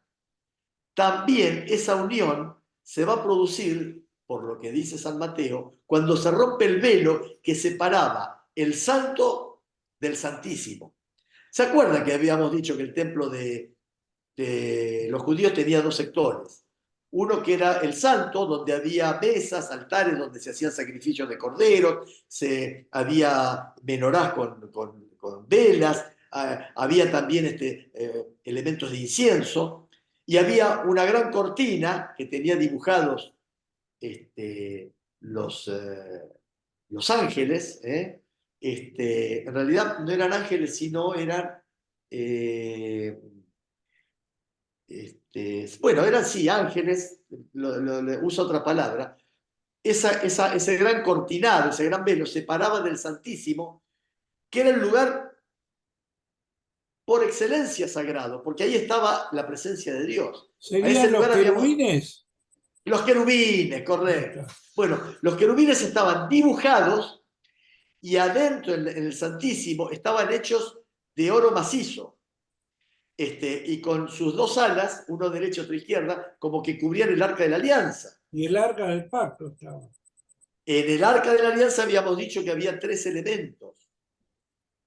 también esa unión se va a producir, por lo que dice San Mateo, cuando se rompe el velo que separaba el santo del santísimo. ¿Se acuerdan que habíamos dicho que el templo de los judíos tenía dos sectores? Uno que era el santo, donde había mesas, altares, donde se hacían sacrificios de corderos, había menorás con velas, había también elementos de incienso, y había una gran cortina que tenía dibujados los ángeles. En realidad no eran ángeles, sino eran... bueno, eran sí ángeles, uso otra palabra. Ese gran cortinado, ese gran velo, separaba del Santísimo, que era el lugar por excelencia sagrado, porque ahí estaba la presencia de Dios. A ese ¿Serían los lugar habíamos... querubines? Los querubines, correcto. Bueno, los querubines estaban dibujados y adentro en el Santísimo estaban hechos de oro macizo. Y con sus dos alas, uno derecha y otro izquierda, como que cubrían el arca de la alianza. Y el arca del pacto estaba. En el arca de la alianza habíamos dicho que había 3 elementos.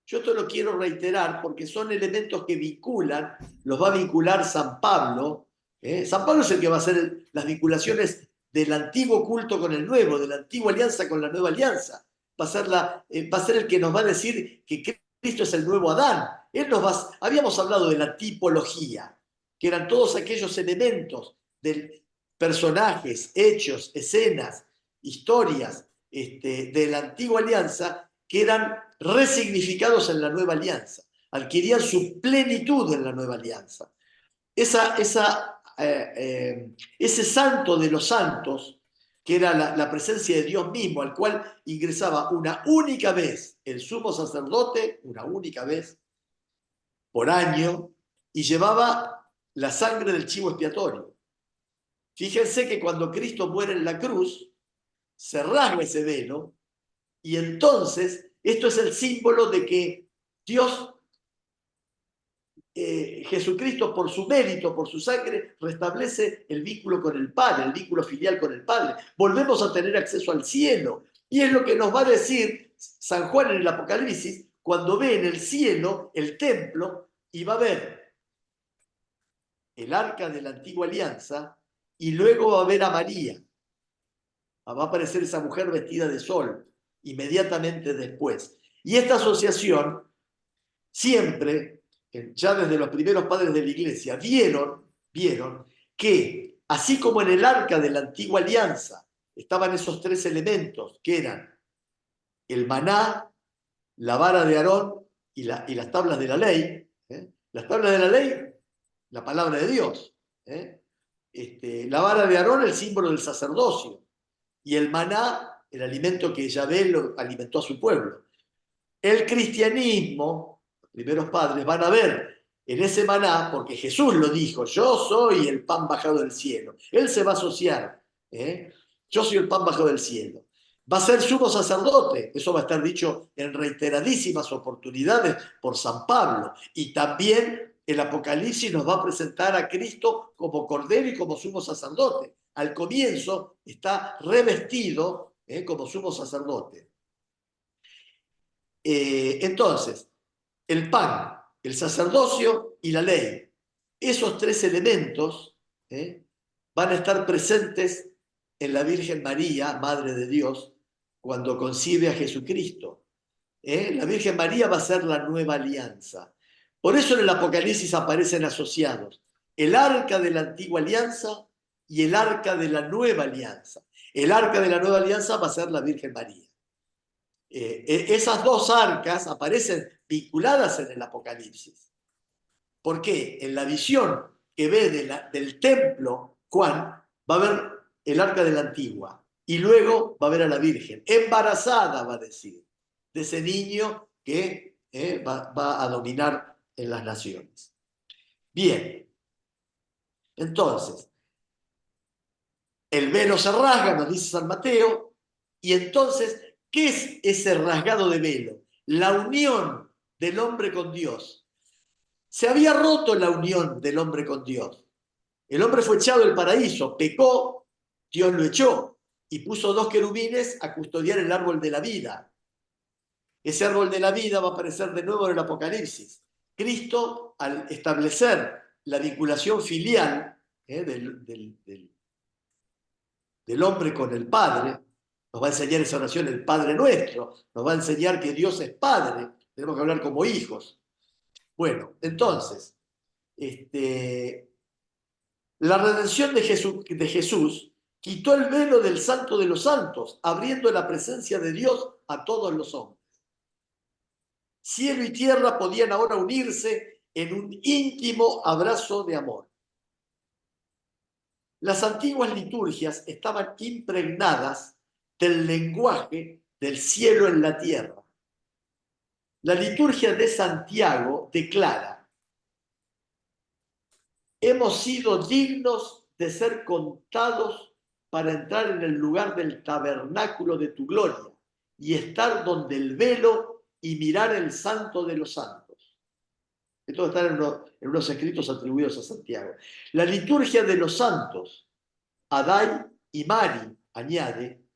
Yo esto lo quiero reiterar porque son elementos que vinculan, los va a vincular San Pablo. San Pablo es el que va a hacer las vinculaciones del antiguo culto con el nuevo, de la antigua alianza con la nueva alianza. Va a ser el que nos va a decir que Cristo es el nuevo Adán. Habíamos hablado de la tipología, que eran todos aquellos elementos de personajes, hechos, escenas, historias de la antigua alianza que eran resignificados en la nueva alianza, adquirían su plenitud en la nueva alianza. Ese santo de los santos, que era la presencia de Dios mismo, al cual ingresaba una única vez el sumo sacerdote, una única vez por año, y llevaba la sangre del chivo expiatorio. Fíjense que cuando Cristo muere en la cruz, se rasga ese velo, y entonces esto es el símbolo de que Dios, Jesucristo, por su mérito, por su sangre, restablece el vínculo con el Padre, el vínculo filial con el Padre. Volvemos a tener acceso al cielo. Y es lo que nos va a decir San Juan en el Apocalipsis, cuando ve en el cielo el templo y va a ver el arca de la antigua alianza y luego va a ver a María. Va a aparecer esa mujer vestida de sol inmediatamente después. Y esta asociación siempre, ya desde los primeros padres de la iglesia, vieron que así como en el arca de la antigua alianza estaban esos 3 elementos, que eran el maná, la vara de Aarón y las tablas de la ley, las tablas de la ley, la palabra de Dios, la vara de Aarón, el símbolo del sacerdocio, y el maná, el alimento que Yahvé lo alimentó a su pueblo. El cristianismo, los primeros padres, van a ver en ese maná, porque Jesús lo dijo, yo soy el pan bajado del cielo. Él se va a asociar, yo soy el pan bajado del cielo. Va a ser sumo sacerdote, eso va a estar dicho en reiteradísimas oportunidades por San Pablo. Y también el Apocalipsis nos va a presentar a Cristo como Cordero y como sumo sacerdote. Al comienzo está revestido como sumo sacerdote. Entonces, el pan, el sacerdocio y la ley, esos 3 elementos van a estar presentes en la Virgen María, Madre de Dios, cuando concibe a Jesucristo. La Virgen María va a ser la nueva alianza. Por eso en el Apocalipsis aparecen asociados el arca de la antigua alianza y el arca de la nueva alianza. El arca de la nueva alianza va a ser la Virgen María. Esas 2 arcas aparecen vinculadas en el Apocalipsis. ¿Por qué? En la visión que ve del templo, Juan va a ver el arca de la antigua y luego va a ver a la Virgen, embarazada, va a decir, de ese niño que va a dominar en las naciones. Bien, entonces, el velo se rasga, nos dice San Mateo, y entonces, ¿qué es ese rasgado de velo? La unión del hombre con Dios. Se había roto la unión del hombre con Dios. El hombre fue echado del paraíso, pecó, Dios lo echó y puso 2 querubines a custodiar el árbol de la vida. Ese árbol de la vida va a aparecer de nuevo en el Apocalipsis. Cristo, al establecer la vinculación filial del hombre con el Padre, nos va a enseñar esa oración, el Padre Nuestro, nos va a enseñar que Dios es Padre, tenemos que hablar como hijos. Bueno, entonces, la redención de Jesús quitó el velo del Santo de los Santos, abriendo la presencia de Dios a todos los hombres. Cielo y tierra podían ahora unirse en un íntimo abrazo de amor. Las antiguas liturgias estaban impregnadas del lenguaje del cielo en la tierra. La liturgia de Santiago declara: hemos sido dignos de ser contados para entrar en el lugar del tabernáculo de tu gloria y estar donde el velo y mirar el santo de los santos. Esto está en unos escritos atribuidos a Santiago. La liturgia de los santos, Adai y Mari, añade,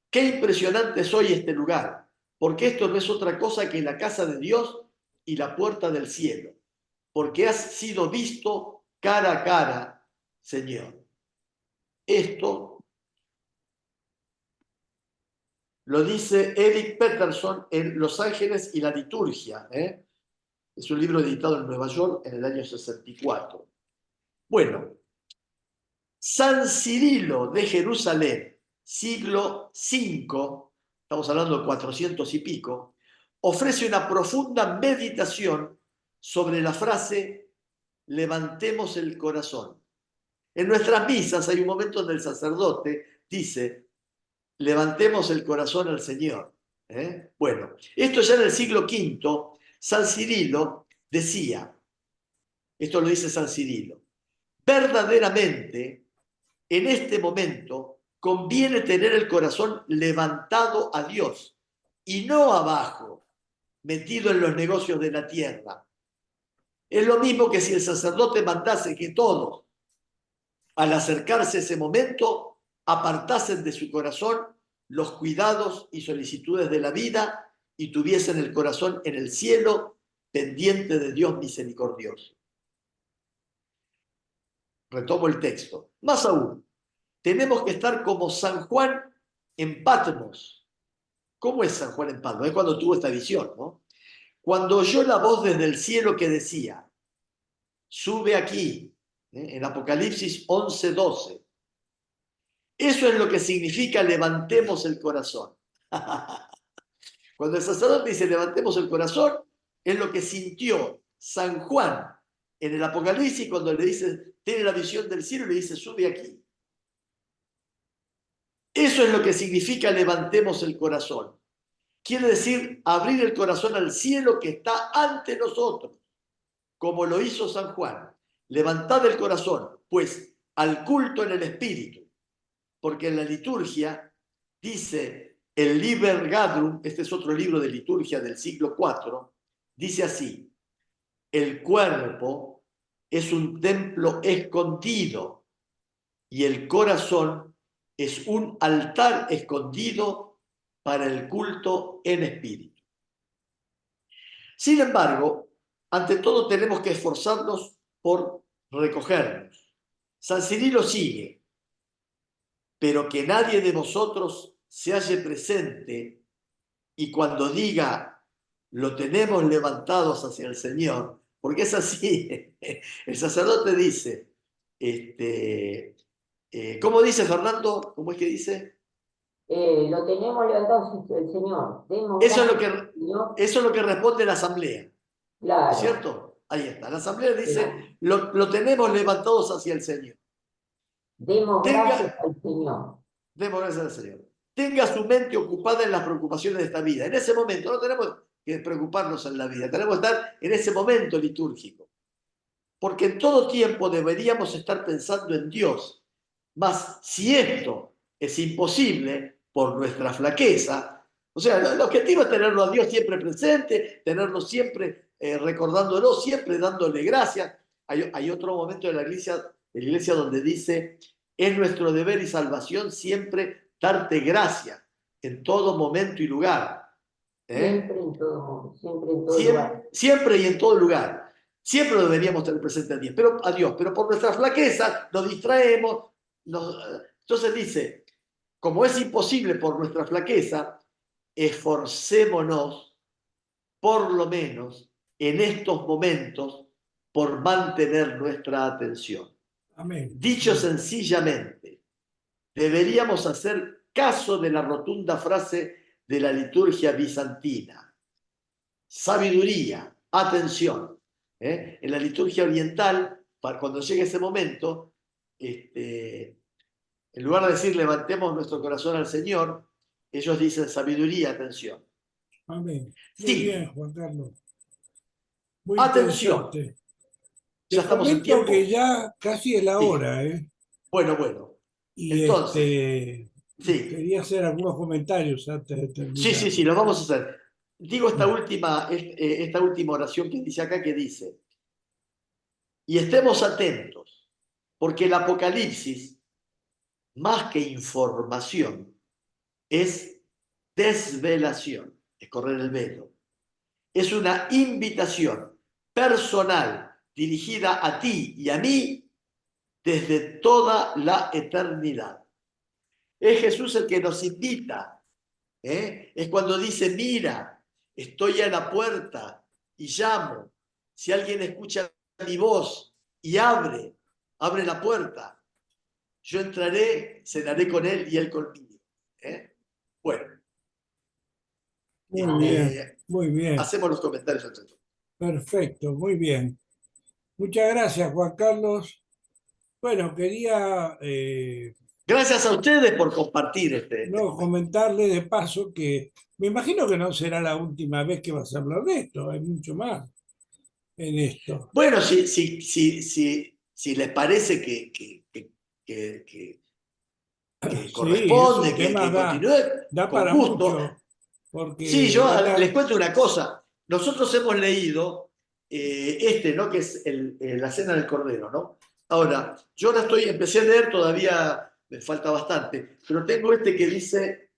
qué impresionante es hoy este lugar, porque esto no es otra cosa que la casa de Dios y la puerta del cielo, porque has sido visto cara a cara, Señor. Esto lo dice Eric Peterson en Los Ángeles y la liturgia. Es un libro editado en Nueva York en el año 64. Bueno, San Cirilo de Jerusalén, siglo V, estamos hablando de 400 y pico, ofrece una profunda meditación sobre la frase levantemos el corazón. En nuestras misas hay un momento donde el sacerdote dice levantemos el corazón al Señor. Bueno, esto ya en el siglo V, San Cirilo decía, esto lo dice San Cirilo, verdaderamente en este momento conviene tener el corazón levantado a Dios y no abajo, metido en los negocios de la tierra. Es lo mismo que si el sacerdote mandase que todos, al acercarse ese momento, apartasen de su corazón los cuidados y solicitudes de la vida y tuviesen el corazón en el cielo, pendiente de Dios misericordioso. Retomo el texto. Más aún, tenemos que estar como San Juan en Patmos. ¿Cómo es San Juan en Patmos? Es cuando tuvo esta visión, ¿no? Cuando oyó la voz desde el cielo que decía, sube aquí, en Apocalipsis 11:12. Eso es lo que significa levantemos el corazón. Cuando el sacerdote dice levantemos el corazón, es lo que sintió San Juan en el Apocalipsis cuando le dice, tiene la visión del cielo y le dice, sube aquí. Eso es lo que significa levantemos el corazón. Quiere decir abrir el corazón al cielo que está ante nosotros, como lo hizo San Juan. Levantad el corazón, pues, al culto en el espíritu. Porque en la liturgia dice el Liber Gadrum, este es otro libro de liturgia del siglo IV, dice así, el cuerpo es un templo escondido y el corazón es un altar escondido para el culto en espíritu. Sin embargo, ante todo tenemos que esforzarnos por recogernos. San Cirilo sigue, pero que nadie de vosotros se halle presente y cuando diga lo tenemos levantados hacia el Señor, porque es así, el sacerdote dice, ¿cómo dice Fernando? ¿Cómo es que dice? Lo tenemos levantado hacia el Señor. Eso es lo que responde la asamblea, Claro. ¿cierto? Ahí está, la asamblea dice, lo tenemos levantados hacia el Señor. Demos gracias al Señor. Demos gracias al Señor. Tenga su mente ocupada en las preocupaciones de esta vida. En ese momento, no tenemos que preocuparnos en la vida, tenemos que estar en ese momento litúrgico. Porque en todo tiempo deberíamos estar pensando en Dios. Mas si esto es imposible por nuestra flaqueza, o sea, el objetivo es tenerlo a Dios siempre presente, tenerlo siempre recordándolo, siempre dándole gracias. Hay otro momento de la iglesia donde dice, es nuestro deber y salvación siempre darte gracias en todo momento y lugar. Siempre en todo momento, siempre en todo lugar. Siempre y en todo lugar. Siempre deberíamos tener presente a Dios, pero por nuestra flaqueza nos distraemos. Entonces dice, como es imposible por nuestra flaqueza, esforcémonos por lo menos en estos momentos por mantener nuestra atención. Amén. Dicho sencillamente, deberíamos hacer caso de la rotunda frase de la liturgia bizantina. Sabiduría, atención. En la liturgia oriental, cuando llega ese momento, en lugar de decir levantemos nuestro corazón al Señor, ellos dicen sabiduría, atención. Amén. Muy Sí. bien, Juan Carlos. Muy Atención. interesante. Ya Te estamos en comento tiempo. que ya casi es la Sí. hora, ¿eh? Bueno. Y Entonces, sí, quería hacer algunos comentarios antes de terminar. sí, lo vamos a hacer. Digo esta última oración que dice acá, que dice: y estemos atentos, porque el Apocalipsis, más que información, es desvelación, es correr el velo. Es una invitación personal dirigida a ti y a mí desde toda la eternidad. Es Jesús el que nos invita. Es cuando dice: mira, estoy a la puerta y llamo. Si alguien escucha mi voz y abre la puerta, yo entraré, cenaré con él y él conmigo. Bueno, Muy bien, muy bien. hacemos los comentarios entre todos. Perfecto, muy bien. Muchas gracias, Juan Carlos. Bueno, quería Gracias a ustedes por compartir este. no comentarle de paso que me imagino que no será la última vez que vas a hablar de esto, hay mucho más en esto. Bueno, si les parece que Sí, ese corresponde, tema que continúe, da con para gusto. mucho, Sí, porque yo les cuento una cosa. Nosotros hemos leído ¿no? Que es la Cena del Cordero, ¿no? Ahora, yo empecé a leer, todavía me falta bastante, pero tengo este que dice,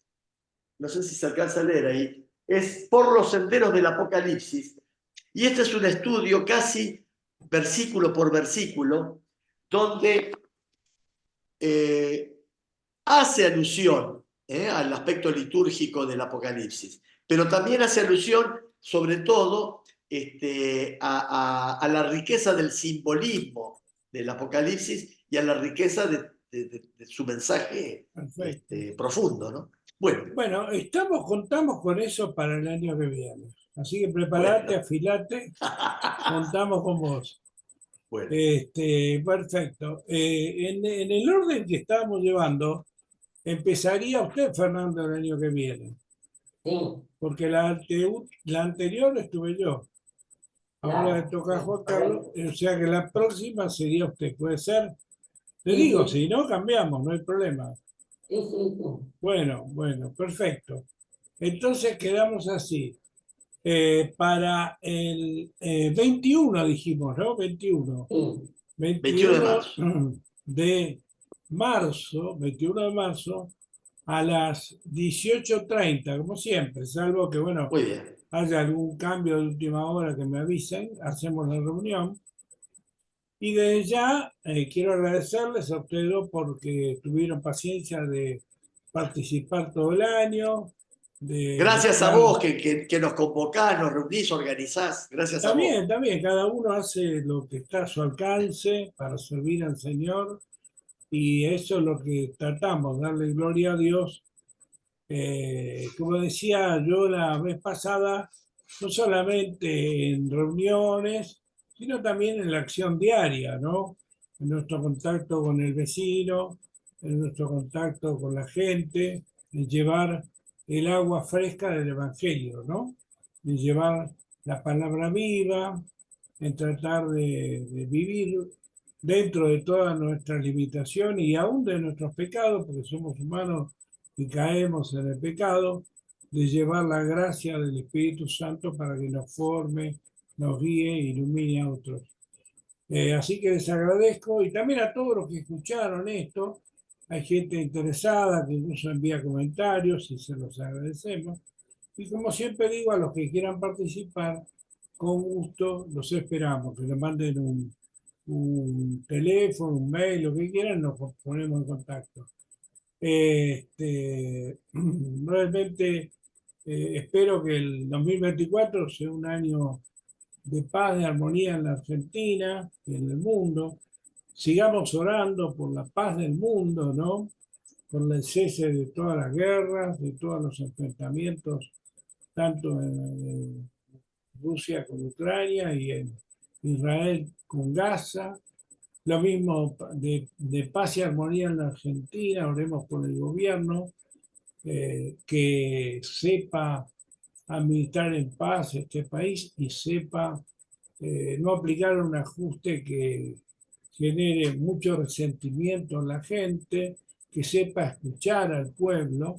no sé si se alcanza a leer ahí, es Por los senderos del Apocalipsis. Y este es un estudio casi versículo por versículo, donde hace alusión al aspecto litúrgico del Apocalipsis, pero también hace alusión, sobre todo, a la riqueza del simbolismo del Apocalipsis y a la riqueza de su mensaje perfecto. profundo, ¿no? Bueno, Bueno, contamos con eso para el año que viene. Así que prepárate, bueno, afilate, contamos con vos. bueno. Perfecto. En el orden que estábamos llevando, empezaría usted, Fernando, el año que viene, Sí, porque la anterior estuve yo. Ahora le claro, toca a sí, Juan Carlos, correcto. o sea que la próxima sería usted, ¿puede ser? Le Sí, digo, sí, si no, cambiamos, no hay problema. sí. Bueno, perfecto. Entonces quedamos así. Para el 21 dijimos, ¿no? 21. Sí, 21 de 21 marzo.21 de marzo a las 18:30, como siempre, salvo que, bueno, Muy bien. haya algún cambio de última hora que me avisen, hacemos la reunión. Y desde ya quiero agradecerles a ustedes dos porque tuvieron paciencia de participar todo el año, de Gracias a estar. vos que nos convocás, nos reunís, organizás. Gracias a vos. También, cada uno hace lo que está a su alcance para servir al Señor y eso es lo que tratamos, darle gloria a Dios. Como decía yo la vez pasada, no solamente en reuniones, sino también en la acción diaria, ¿no? En nuestro contacto con el vecino, en nuestro contacto con la gente, en llevar el agua fresca del Evangelio, ¿no? En llevar la palabra viva, en tratar de vivir dentro de todas nuestras limitaciones y aún de nuestros pecados, porque somos humanos y caemos en el pecado, de llevar la gracia del Espíritu Santo para que nos forme, nos guíe e ilumine a otros. Así que les agradezco y también a todos los que escucharon esto. Hay gente interesada que incluso envía comentarios y se los agradecemos. Y como siempre digo, a los que quieran participar, con gusto los esperamos, que nos manden un teléfono, un mail, lo que quieran, nos ponemos en contacto. Realmente espero que el 2024 sea un año de paz, de armonía en la Argentina y en el mundo. Sigamos orando por la paz del mundo, ¿no? Por el cese de todas las guerras, de todos los enfrentamientos, tanto en Rusia con Ucrania y en Israel con Gaza. Lo mismo de paz y armonía en la Argentina, oremos por el gobierno, que sepa administrar en paz este país y sepa no aplicar un ajuste que genere mucho resentimiento en la gente que sepa escuchar al pueblo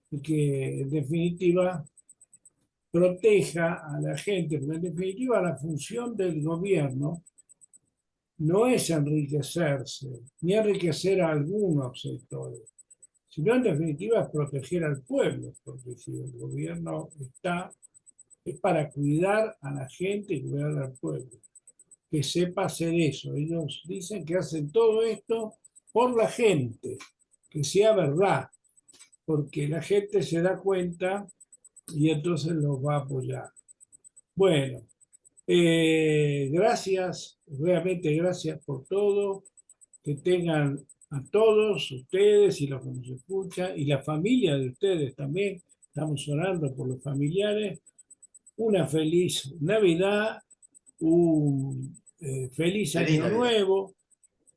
y que en definitiva proteja a la gente, porque en definitiva la función del gobierno no es enriquecerse, ni enriquecer a algunos sectores, sino en definitiva es proteger al pueblo, porque si el gobierno está, es para cuidar a la gente y cuidar al pueblo, que sepa hacer eso. Ellos dicen que hacen todo esto por la gente, que sea verdad, porque la gente se da cuenta y entonces los va a apoyar. Bueno, gracias, realmente gracias por todo, que tengan a todos ustedes y los que nos escuchan, y la familia de ustedes también, estamos orando por los familiares, una feliz Navidad, un feliz Feliz año Navidad. nuevo,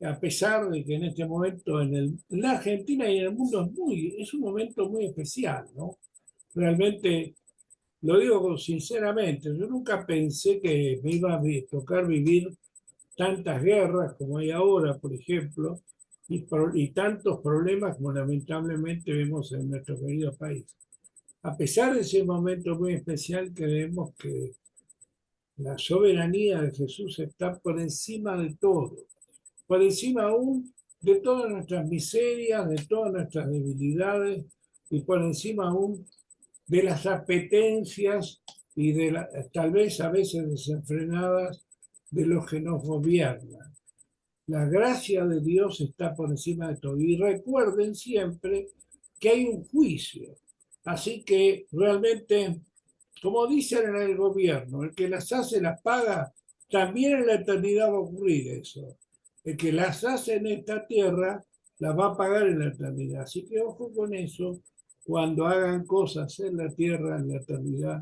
a pesar de que en este momento en la Argentina y en el mundo es un momento muy especial, ¿no? Realmente, lo digo sinceramente, yo nunca pensé que me iba a tocar vivir tantas guerras como hay ahora, por ejemplo, y tantos problemas como lamentablemente vemos en nuestro querido país. A pesar de ese momento muy especial, creemos que la soberanía de Jesús está por encima de todo, por encima aún de todas nuestras miserias, de todas nuestras debilidades y por encima aún de las apetencias y tal vez a veces desenfrenadas de los que nos gobiernan. La gracia de Dios está por encima de todo. Y recuerden siempre que hay un juicio. Así que realmente, como dicen en el gobierno, el que las hace las paga, también en la eternidad va a ocurrir eso. El que las hace en esta tierra, las va a pagar en la eternidad. Así que ojo con eso, cuando hagan cosas en la tierra, en la eternidad,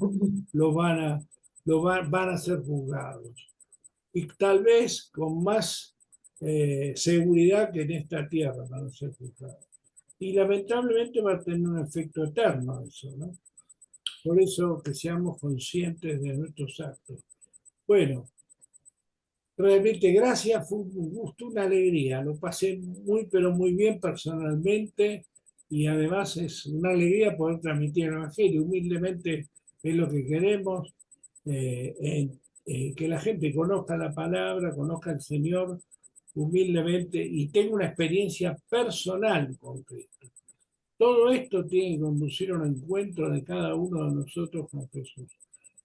van a ser juzgados. Y tal vez con más seguridad que en esta tierra van a ser juzgados. Y lamentablemente va a tener un efecto eterno eso, ¿no? Por eso que seamos conscientes de nuestros actos. Bueno, realmente gracias, fue un gusto, una alegría. Lo pasé muy, pero muy bien personalmente y además es una alegría poder transmitir el Evangelio. Humildemente es lo que queremos, que la gente conozca la palabra, conozca al Señor humildemente y tenga una experiencia personal con Cristo. Todo esto tiene que conducir a un encuentro de cada uno de nosotros con Jesús.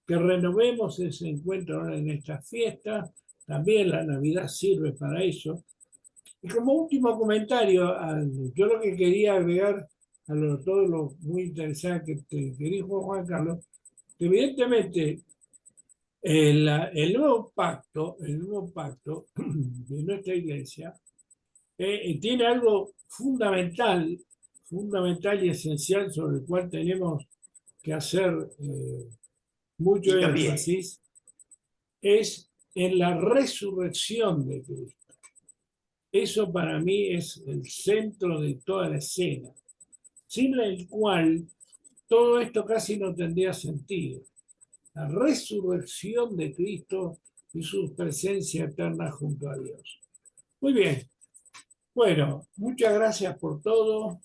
Que renovemos ese encuentro ahora en estas fiestas. También la Navidad sirve para eso. Y como último comentario, yo lo que quería agregar a todo lo muy interesante que dijo Juan Carlos, que evidentemente el nuevo pacto de nuestra iglesia tiene algo fundamental y esencial sobre el cual tenemos que hacer mucho Hincapié. énfasis, es en la resurrección de Cristo. Eso para mí es el centro de toda la escena, sin el cual todo esto casi no tendría sentido. La resurrección de Cristo y su presencia eterna junto a Dios. Muy bien. Bueno, muchas gracias por todo.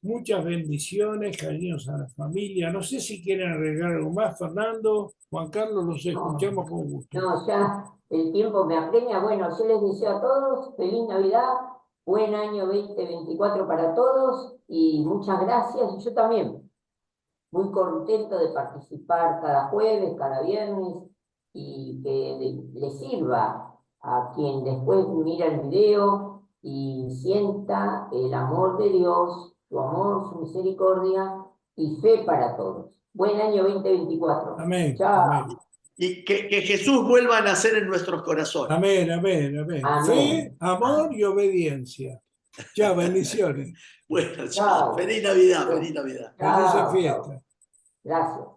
Muchas bendiciones, cariños a la familia. No sé si quieren agregar algo más, Fernando, Juan Carlos, los escuchamos con gusto. No, ya el tiempo me apremia. Bueno, yo les deseo a todos feliz Navidad, buen año 2024 para todos y muchas gracias. Y yo también, muy contento de participar cada jueves, cada viernes y que le sirva a quien después mira el video y sienta el amor de Dios, su amor, su misericordia y fe para todos. Buen año 2024. Amén. Chao. Amén. Y que Jesús vuelva a nacer en nuestros corazones. Amén, amén, amén. Amén. Fe, amor y obediencia. Chao, bendiciones. Bueno, Chao. chao. Feliz Navidad, feliz Navidad. Felices Chao, chao. fiestas. Gracias.